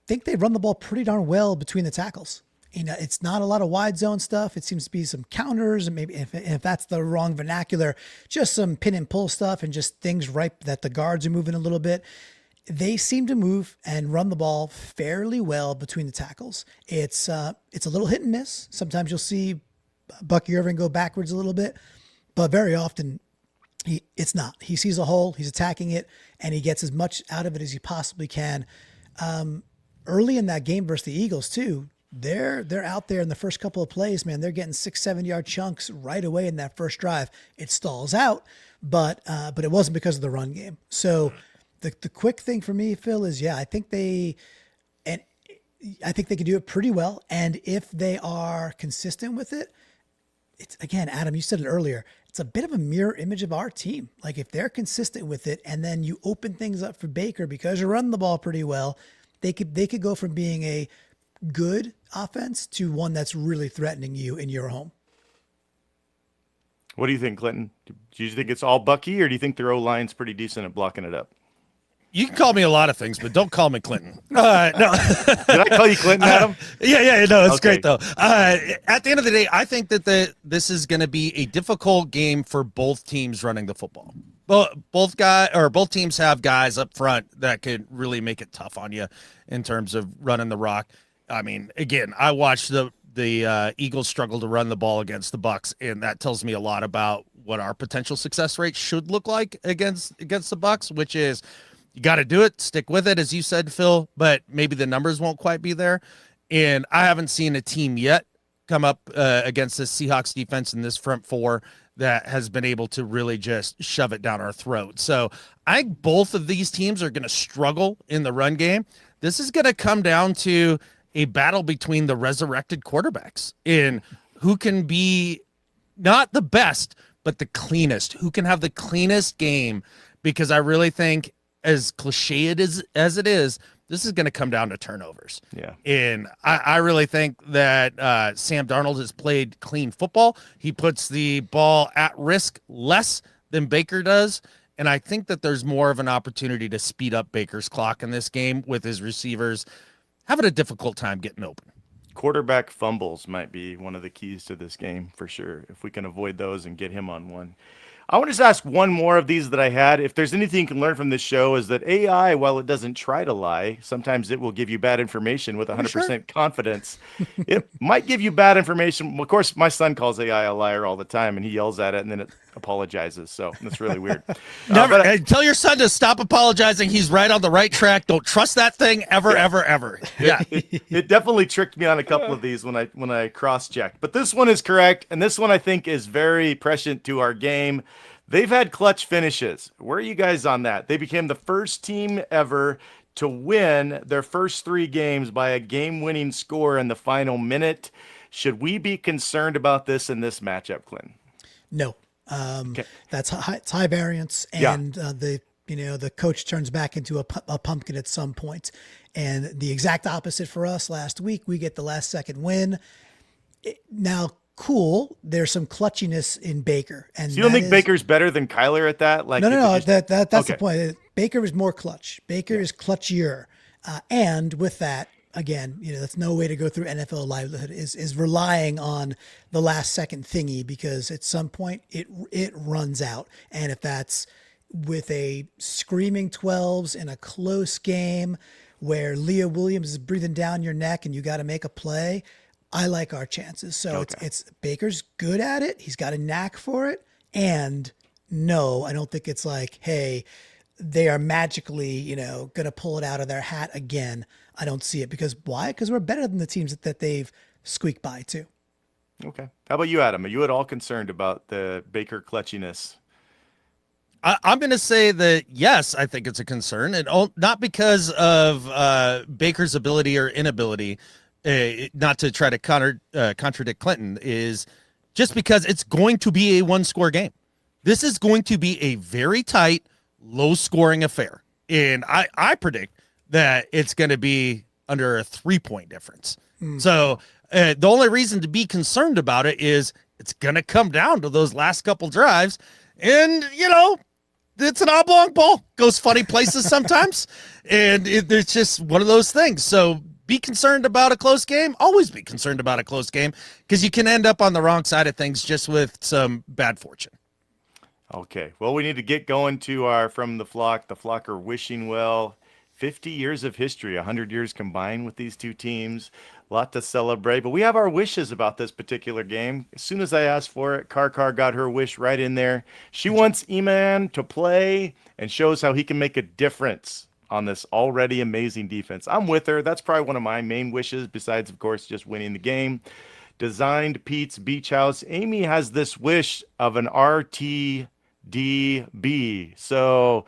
Speaker 1: think they run the ball pretty darn well between the tackles. It's not a lot of wide zone stuff. It seems to be some counters, and maybe if that's the wrong vernacular, just some pin and pull stuff and just things right that the guards are moving a little bit. They seem to move and run the ball fairly well between the tackles. It's a little hit and miss. Sometimes you'll see Bucky Irving go backwards a little bit, but very often it's not. He sees a hole, he's attacking it, and he gets as much out of it as he possibly can. Early in that game versus the Eagles too, they're out there in the first couple of plays, man. They're getting 6-7 yard chunks right away in that first drive. It stalls out, but it wasn't because of the run game. So the quick thing for me, Phil, is I think they can do it pretty well. And if they are consistent with it, it's, again, Adam, you said it earlier, it's a bit of a mirror image of our team. Like if they're consistent with it and then you open things up for Baker because you're running the ball pretty well, they could go from being a good offense to one that's really threatening you in your home.
Speaker 3: What do you think, Clinton? Do you think it's all Bucky, or do you think their O-line's pretty decent at blocking it up?
Speaker 2: You can call me a lot of things, but don't call me Clinton. No.
Speaker 3: Did I call you Clinton, Adam?
Speaker 2: Yeah, no, it's
Speaker 3: Okay.
Speaker 2: great though. At the end of the day, I think that this is going to be a difficult game for both teams running the football. Both teams have guys up front that could really make it tough on you in terms of running the rock. I mean, again, I watched the Eagles struggle to run the ball against the Bucs, and that tells me a lot about what our potential success rate should look like against the Bucs, which is you got to do it, stick with it, as you said, Phil, but maybe the numbers won't quite be there. And I haven't seen a team yet come up against this Seahawks defense in this front four that has been able to really just shove it down our throat. So I think both of these teams are going to struggle in the run game. This is going to come down to a battle between the resurrected quarterbacks in who can be not the best, but the cleanest, who can have the cleanest game, because I really think, as cliche as it is, this is going to come down to turnovers.
Speaker 3: Yeah.
Speaker 2: And I really think that Sam Darnold has played clean football. He puts the ball at risk less than Baker does. And I think that there's more of an opportunity to speed up Baker's clock in this game with his receivers having a difficult time getting open.
Speaker 3: Quarterback fumbles might be one of the keys to this game for sure, if we can avoid those and get him on one. I want to just ask one more of these that I had. If there's anything you can learn from this show, is that AI, while it doesn't try to lie, sometimes it will give you bad information with 100% confidence. It might give you bad information. Of course, my son calls AI a liar all the time, and he yells at it, and then it apologizes. So that's really weird.
Speaker 2: Tell your son to stop apologizing. He's right on the right track. Don't trust that thing ever. Yeah.
Speaker 3: It definitely tricked me on a couple of these when I cross-checked. But this one is correct, and this one I think is very prescient to our game. They've had clutch finishes. Where are you guys on that? They became the first team ever to win their first 3 games by a game-winning score in the final minute. Should we be concerned about this in this matchup, Clinton?
Speaker 1: No.
Speaker 3: Okay.
Speaker 1: That's it's high variance, and the coach turns back into a pumpkin at some point. And the exact opposite for us last week. We get the last second win. Now, cool. There's some clutchiness in Baker, and
Speaker 3: So you don't think Baker's better than Kyler at that? Like,
Speaker 1: no. That's
Speaker 3: Okay.
Speaker 1: the point. Baker is more clutch. Baker is clutchier, and with that, again, that's no way to go through NFL livelihood. Is relying on the last second thingy, because at some point it runs out, and if that's with a screaming 12s in a close game where Leah Williams is breathing down your neck and you got to make a play, I like our chances. So it's Baker's good at it. He's got a knack for it. And no, I don't think it's like, hey, they are magically, going to pull it out of their hat again. I don't see it. Because why? Because we're better than the teams that they've squeaked by too.
Speaker 3: Okay. How about you, Adam? Are you at all concerned about the Baker clutchiness?
Speaker 2: I'm going to say that, yes, I think it's a concern, and not because of Baker's ability or inability, not to try to contradict Clinton, is just because it's going to be a one-score game. This is going to be a very tight, low-scoring affair, and I predict that it's going to be under a 3-point difference. So the only reason to be concerned about it is it's going to come down to those last couple drives, and, it's an oblong ball. Goes funny places sometimes. And it's just one of those things. So be concerned about a close game. Always be concerned about a close game, because you can end up on the wrong side of things just with some bad fortune.
Speaker 3: Okay. Well, we need to get going to our From the Flocker wishing well. 50 years of history, 100 years combined with these two teams. A lot to celebrate, but we have our wishes about this particular game. As soon as I asked for it, Car got her wish right in there. She wants Eman to play and shows how he can make a difference on this already amazing defense. I'm with her. That's probably one of my main wishes, besides, of course, just winning the game. Designed Pete's Beach House. Amy has this wish of an RTDB. So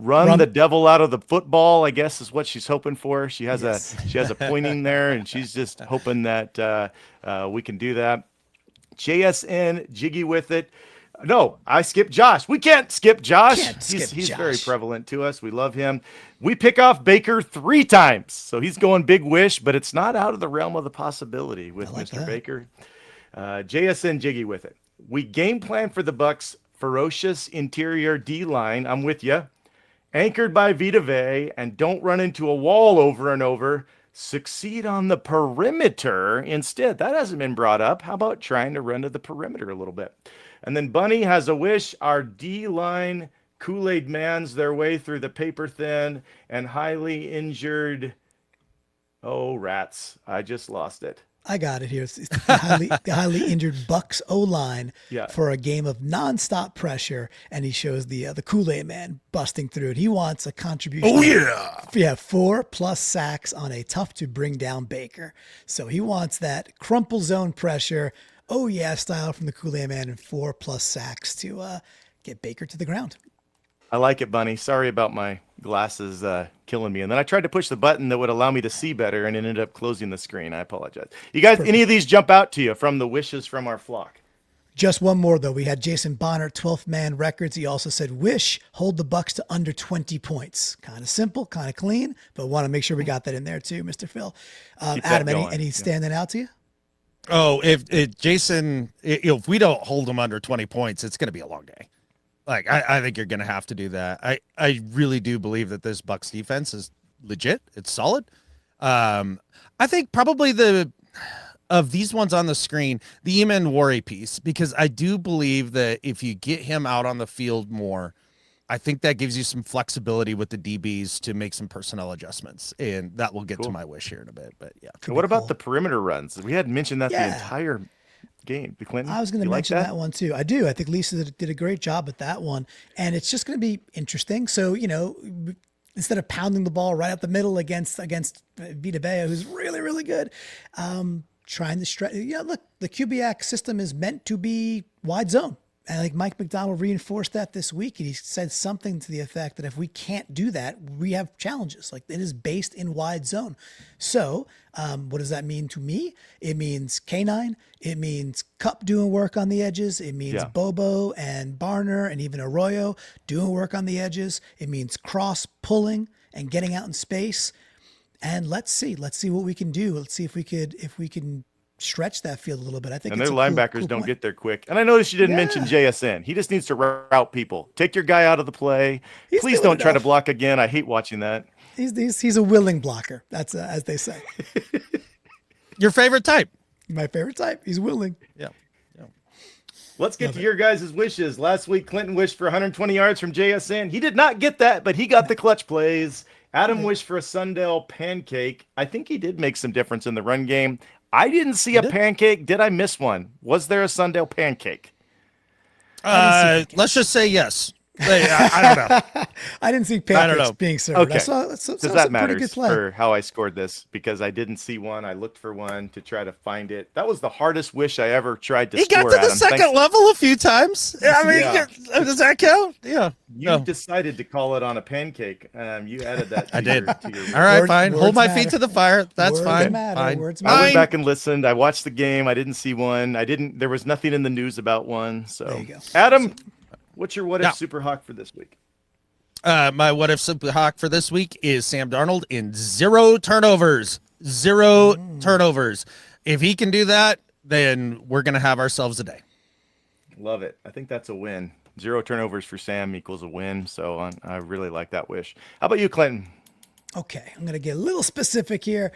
Speaker 3: run the devil out of the football, I guess, is what she's hoping for. She has a pointing there, and she's just hoping that we can do that. JSN, Jiggy with it. No, I skipped Josh. We can't skip Josh.
Speaker 1: Can't skip
Speaker 3: He's
Speaker 1: Josh.
Speaker 3: very prevalent to us. We love him. We pick off Baker 3 times. So he's going big wish, but it's not out of the realm of the possibility with
Speaker 1: like
Speaker 3: Mr.
Speaker 1: that.
Speaker 3: Baker. JSN Jiggy with it. We game plan for the Bucs ferocious interior D line. I'm with you. Anchored by Vita Vea and don't run into a wall over and over. Succeed on the perimeter instead. That hasn't been brought up. How about trying to run to the perimeter a little bit? And then Bunny has a wish. Our D line Kool-Aid mans their way through the paper thin and highly injured. Oh, rats. I just lost it.
Speaker 1: I got it here. It's the highly injured Bucs O-line
Speaker 3: Yeah.
Speaker 1: for a game of nonstop pressure, and he shows the Kool-Aid man busting through it. He wants a contribution.
Speaker 2: Oh, yeah.
Speaker 1: Yeah, 4+ sacks on a tough to bring down Baker. So he wants that crumple zone pressure, oh yeah style from the Kool-Aid man, and 4+ sacks to get Baker to the ground.
Speaker 3: I like it, Bunny. Sorry about my glasses killing me. And then I tried to push the button that would allow me to see better and it ended up closing the screen. I apologize. You guys, any of these jump out to you from the wishes from our flock?
Speaker 1: Just one more, though. We had Jason Bonner, 12th man records. He also said, wish hold the Bucs to under 20 points. Kind of simple, kind of clean, but want to make sure we got that in there too, Mr. Phil. Adam, any standing out to you?
Speaker 2: Oh, if Jason, if we don't hold him under 20 points, it's going to be a long day. Like, I think you're going to have to do that. I really do believe that this Bucs defense is legit. It's solid. I think probably of these ones on the screen, the Eamon Worry piece, because I do believe that if you get him out on the field more, I think that gives you some flexibility with the DBs to make some personnel adjustments, and that will get to my wish here in a bit. But yeah.
Speaker 3: What about the perimeter runs? We hadn't mentioned that the entire game. Clinton,
Speaker 1: I was going to mention that one too. I do. I think Lisa did a great job at that one, and it's just going to be interesting. So, instead of pounding the ball right up the middle against Vita Vea, who's really, really good, trying to stretch. Look, the QBX system is meant to be wide zone. And like Mike Macdonald reinforced that this week, and he said something to the effect that if we can't do that, we have challenges. Like, it is based in wide zone. So what does that mean to me? It means K9. It means Cup doing work on the edges. It means Bobo and Barner and even Arroyo doing work on the edges. It means cross pulling and getting out in space. And let's see what we can do. Let's see if we can stretch that field a little bit. I think
Speaker 3: and their linebackers don't get there quick. And I noticed you didn't mention JSN. He just needs to route people. Take your guy out of the play. Please don't try to block again. I hate watching that.
Speaker 1: He's a willing blocker. That's as they say.
Speaker 2: Your favorite type?
Speaker 1: My favorite type. He's willing.
Speaker 2: Yeah.
Speaker 3: Let's get to your guys' wishes. Last week, Clinton wished for 120 yards from JSN. He did not get that, but he got the clutch plays. Adam wished for a Sundell pancake. I think he did make some difference in the run game. I didn't see a pancake. Did I miss one? Was there a Sundell pancake?
Speaker 2: Let's just say yes. I don't know.
Speaker 1: I didn't see pancakes being served.
Speaker 3: Okay.
Speaker 1: I saw
Speaker 3: Does that matter for how I scored this? Because I didn't see one. I looked for one to try to find it. That was the hardest wish I ever tried to score.
Speaker 2: He got to the second level a few times. I mean, does that count? Yeah.
Speaker 3: You decided to call it on a pancake. You added that.
Speaker 2: I did. All right, fine. Hold my feet to the fire. That's fine.
Speaker 1: Words
Speaker 3: I went back and listened. I watched the game. I didn't see one. There was nothing in the news about one. So,
Speaker 1: there you go.
Speaker 3: Adam, what's your what if Super Hawk for this week?
Speaker 2: My what if Super Hawk for this week is Sam Darnold in 0 turnovers. 0 turnovers. If he can do that, then we're going to have ourselves a day.
Speaker 3: Love it. I think that's a win. 0 turnovers for Sam equals a win. So I really like that wish. How about you, Clinton?
Speaker 1: Okay, I'm going to get a little specific here.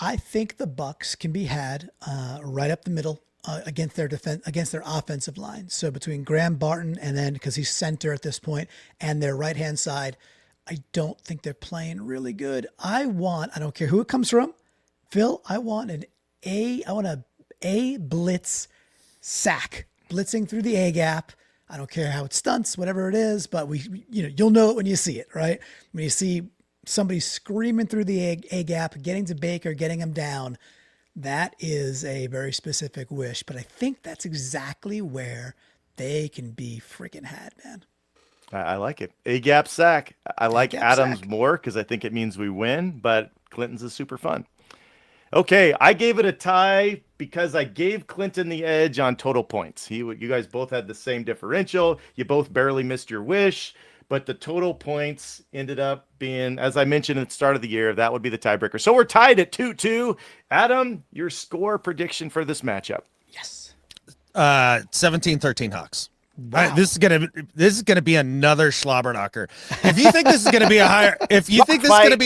Speaker 1: I think the Bucs can be had right up the middle against their offensive line. So between Graham Barton and then, because he's center at this point, and their right hand side, I don't think they're playing really good. I don't care who it comes from, Phil. I want a blitz sack, blitzing through the A gap. I don't care how it stunts, whatever it is, but you'll know it when you see it, right? When you see somebody screaming through the A gap, getting to Baker, getting him down. That is a very specific wish, but I think that's exactly where they can be freaking had, man.
Speaker 3: I like it. A-gap sack. I like Adams more because I think it means we win, but Clinton's is super fun. Okay, I gave it a tie because I gave Clinton the edge on total points. You guys both had the same differential. You both barely missed your wish, but the total points ended up being, as I mentioned at the start of the year, that would be the tiebreaker. So we're tied at 2-2. Adam, your score prediction for this matchup?
Speaker 1: Yes.
Speaker 2: 17-13 Hawks.
Speaker 1: Wow.
Speaker 2: This is gonna be another slobberknocker. If you think this is gonna be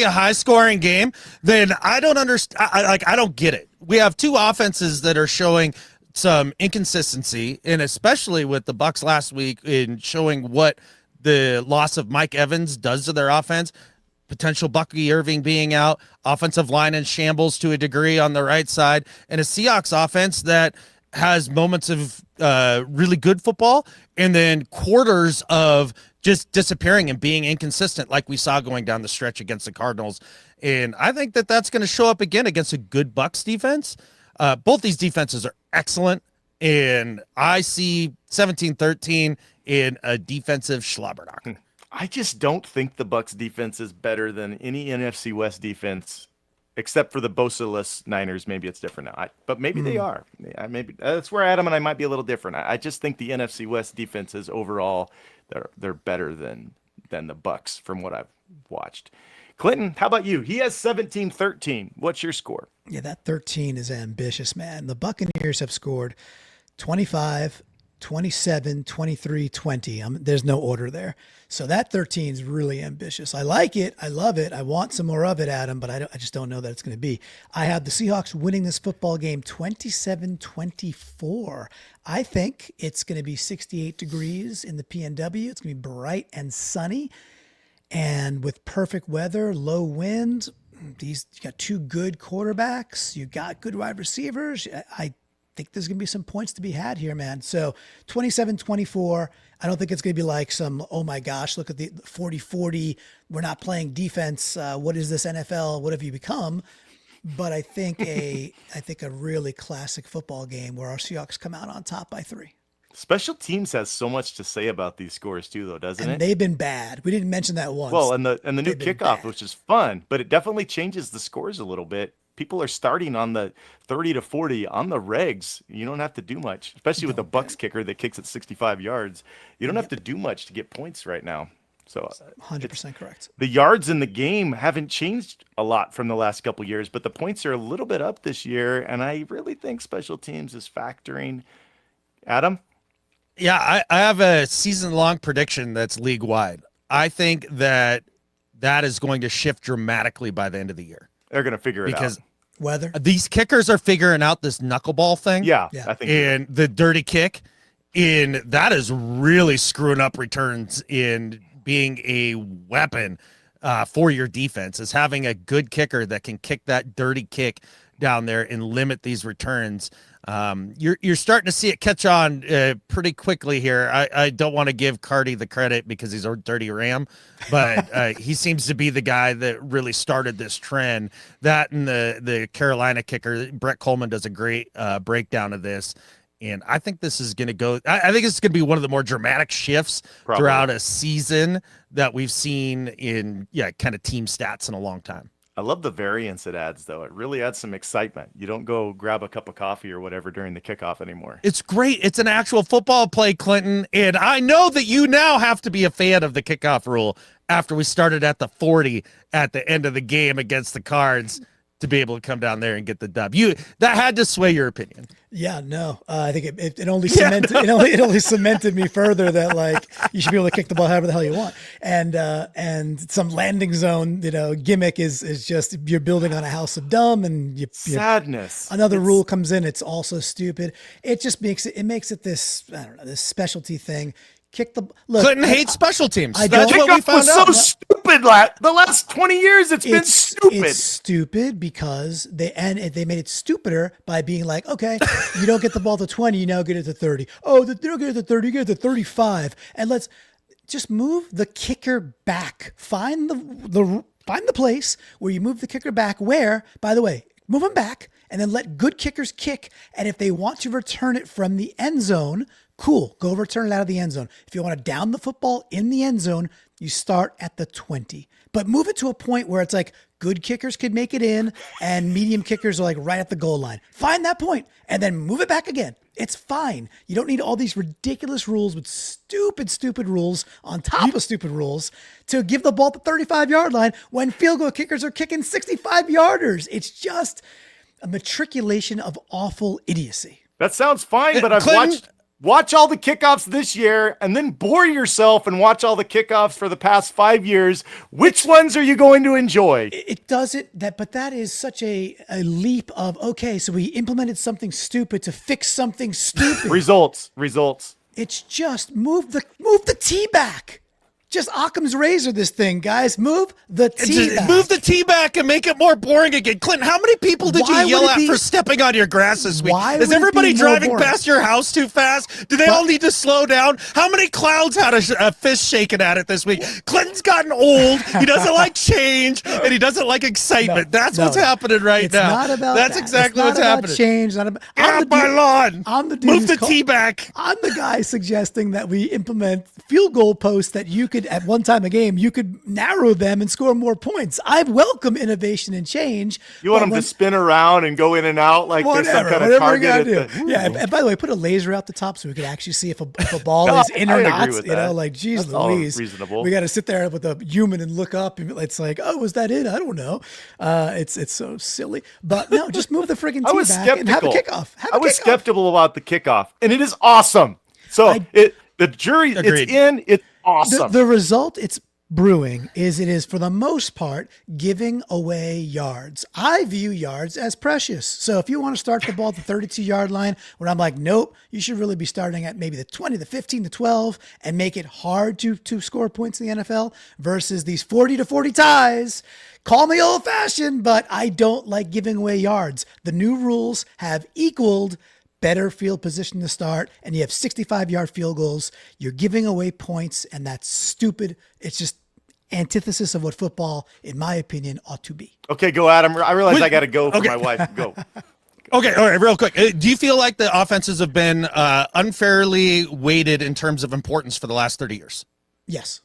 Speaker 2: a high scoring game, then I don't understand. I don't get it. We have two offenses that are showing some inconsistency, and especially with the Bucs last week in showing what the loss of Mike Evans does to their offense. Potential Bucky Irving being out, offensive line in shambles to a degree on the right side, and a Seahawks offense that has moments of really good football and then quarters of just disappearing and being inconsistent like we saw going down the stretch against the Cardinals. And I think that that's going to show up again against a good Bucs defense. Both these defenses are excellent, and I see 17-13 in a defensive slobberknocker.
Speaker 3: I just don't think the Bucs defense is better than any NFC West defense except for the Bosa-less Niners. Maybe it's different now, but maybe they are. Maybe that's where Adam and I might be a little different. I just think the NFC West defenses overall, they're better than the Bucs from what I've watched. Clinton, how about you? He has 17-13. What's your score?
Speaker 1: Yeah, that 13 is ambitious, man. The Buccaneers have scored 25, 27, 23, 20. There's no order there. So that 13 is really ambitious. I like it. I love it. I want some more of it, Adam, but I just don't know that it's going to be. I have the Seahawks winning this football game 27-24. I think it's going to be 68 degrees in the PNW. It's going to be bright and sunny and with perfect weather, low wind. You got two good quarterbacks. You got good wide receivers. I think there's going to be some points to be had here, man. So 27-24. I don't think it's going to be like some, oh my gosh, look at the 40-40. We're not playing defense. What is this NFL? What have you become? But I think a really classic football game where our Seahawks come out on top by 3.
Speaker 3: Special teams has so much to say about these scores too, though, doesn't it?
Speaker 1: And they've been bad. We didn't mention that once.
Speaker 3: Well, and the new kickoff, which is fun, but it definitely changes the scores a little bit. People are starting on the 30-40 on the regs. You don't have to do much, especially with the Bucs kicker that kicks at 65 yards. You don't have to do much to get points right now. So
Speaker 1: 100% correct.
Speaker 3: The yards in the game haven't changed a lot from the last couple years, but the points are a little bit up this year, and I really think special teams is factoring. Adam?
Speaker 2: Yeah, I have a season-long prediction that's league-wide. I think that is going to shift dramatically by the end of the year.
Speaker 3: They're going to figure it out.
Speaker 2: Because
Speaker 1: weather.
Speaker 2: These kickers are figuring out this knuckleball thing.
Speaker 3: Yeah. I think.
Speaker 2: And the dirty kick, that is really screwing up returns in being a weapon for your defense, is having a good kicker that can kick that dirty kick down there and limit these returns. You're starting to see it catch on pretty quickly here. I don't want to give Cardi the credit because he's a dirty Ram, but he seems to be the guy that really started this trend. That and the Carolina kicker, Brett Coleman, does a great breakdown of this. And I think this is going to go. I think it's going to be one of the more dramatic shifts throughout a season that we've seen in kind of team stats in a long time.
Speaker 3: I love the variance it adds, though. It really adds some excitement. You don't go grab a cup of coffee or whatever during the kickoff anymore.
Speaker 2: It's great. It's an actual football play, Clinton. And I know that you now have to be a fan of the kickoff rule after we started at the 40 at the end of the game against the Cards to be able to come down there and get the dub. That had to sway your opinion.
Speaker 1: Yeah, no, I think it only cemented it only cemented me further that like you should be able to kick the ball however the hell you want, and some landing zone gimmick is just you're building on a house of dumb and
Speaker 3: sadness.
Speaker 1: Another rule comes in, it's also stupid. It just makes it this this specialty thing.
Speaker 2: Clinton hates special teams.
Speaker 3: That's what we found out. So stupid. The last 20 years, it's been stupid.
Speaker 1: It's stupid because they made it stupider by being like, okay, you don't get the ball to 20, you now get it to 30. Oh, you don't get it to 30, you get it to 35. And let's just move the kicker back. Find the place where you move the kicker back. Where, by the way, move them back and then let good kickers kick. And if they want to return it from the end zone, cool, go return it out of the end zone. If you want to down the football in the end zone, you start at the 20. But move it to a point where it's like good kickers could make it in and medium kickers are like right at the goal line. Find that point and then move it back again. It's fine. You don't need all these ridiculous rules with stupid rules on top of stupid rules to give the ball at the 35-yard line when field goal kickers are kicking 65-yarders. It's just a matriculation of awful idiocy.
Speaker 3: That sounds fine, but I've watch all the kickoffs this year and then bore yourself and watch all the kickoffs for the past 5 years. Which ones are you going to enjoy?
Speaker 1: It doesn't but that is such a leap of, okay, so we implemented something stupid to fix something stupid.
Speaker 3: Results.
Speaker 1: It's just move the T back. Just Occam's razor this thing, guys. Move the T back.
Speaker 2: Move the T back and make it more boring again. Clinton, how many people did you yell at for stepping on your grass this week? Is everybody driving past your house too fast? Do they all need to slow down? How many clowns had a fist shaken at it this week? Clinton's gotten old. He doesn't like change, and he doesn't like excitement. That's what's happening right now.
Speaker 1: Not about
Speaker 2: That's
Speaker 1: that.
Speaker 2: exactly
Speaker 1: it's
Speaker 2: what's
Speaker 1: not
Speaker 2: happening.
Speaker 1: About change. Not about,
Speaker 2: Get off my lawn.
Speaker 1: I'm the dude
Speaker 2: Move the T back.
Speaker 1: I'm the guy suggesting that we implement field goal posts that you could, at one time a game, you could narrow them and score more points. I welcome innovation and change.
Speaker 3: You want them to spin around and go in and out like there's some kind of target.
Speaker 1: Yeah, and by the way, put a laser out the top so we could actually see if a ball is in or not. You know, like, geez Louise.
Speaker 3: Reasonable.
Speaker 1: We got to sit there with a human and look up, and it's like, oh, was that in? I don't know. It's so silly. But no, just move the friggin' T back and have a kickoff.
Speaker 3: I was skeptical about the kickoff, and it is awesome. So the jury,
Speaker 2: Agreed.
Speaker 3: it's in. It's awesome.
Speaker 1: The result it's brewing is it is for the most part giving away yards. I view yards as precious. So if you want to start the ball at the 32-yard line, where I'm like, nope, you should really be starting at maybe the 20, the 15, the 12, and make it hard to score points in the NFL versus these 40 to 40 ties. Call me old-fashioned, but I don't like giving away yards. The new rules have equaled better field position to start, and you have 65-yard field goals. You're giving away points, and that's stupid. It's just antithesis of what football, in my opinion, ought to be.
Speaker 3: Okay, go, Adam. I realize I got to go for my wife. Go.
Speaker 2: Okay, all right, real quick. Do you feel like the offenses have been unfairly weighted in terms of importance for the last 30 years?
Speaker 1: Yes.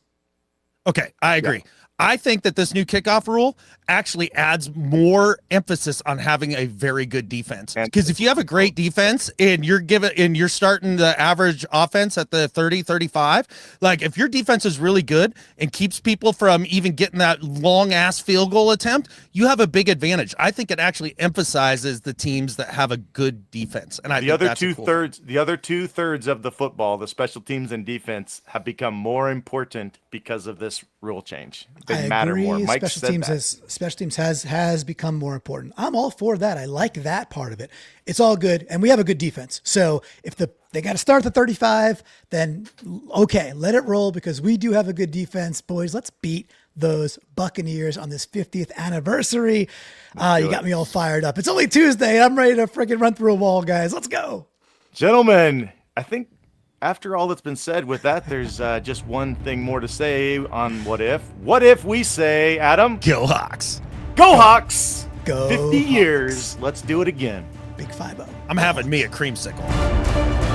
Speaker 2: Okay, I agree. Yeah. I think that this new kickoff rule actually adds more emphasis on having a very good defense. Because if you have a great defense and you're starting the average offense at the 30, 35, like if your defense is really good and keeps people from even getting that long ass field goal attempt, you have a big advantage. I think it actually emphasizes the teams that have a good defense. And
Speaker 3: the other two-thirds of the football, the special teams and defense, have become more important because of this rule change. They matter more. Mike
Speaker 1: Special teams has become more important. I'm all for that. I like that part of it. It's all good, and we have a good defense. So if they got to start at the 35, then okay, let it roll because we do have a good defense, boys. Let's beat those Buccaneers on this 50th anniversary. You got me all fired up. It's only Tuesday, and I'm ready to freaking run through a wall, guys. Let's go,
Speaker 3: gentlemen. I think after all that's been said with that, there's just one thing more to say on what if. What if we say, Adam?
Speaker 2: Go Hawks.
Speaker 3: Go Hawks.
Speaker 1: Go
Speaker 3: 50
Speaker 1: Hawks.
Speaker 3: years. Let's do it again.
Speaker 1: Big 5-0.
Speaker 2: I'm having me a creamsicle.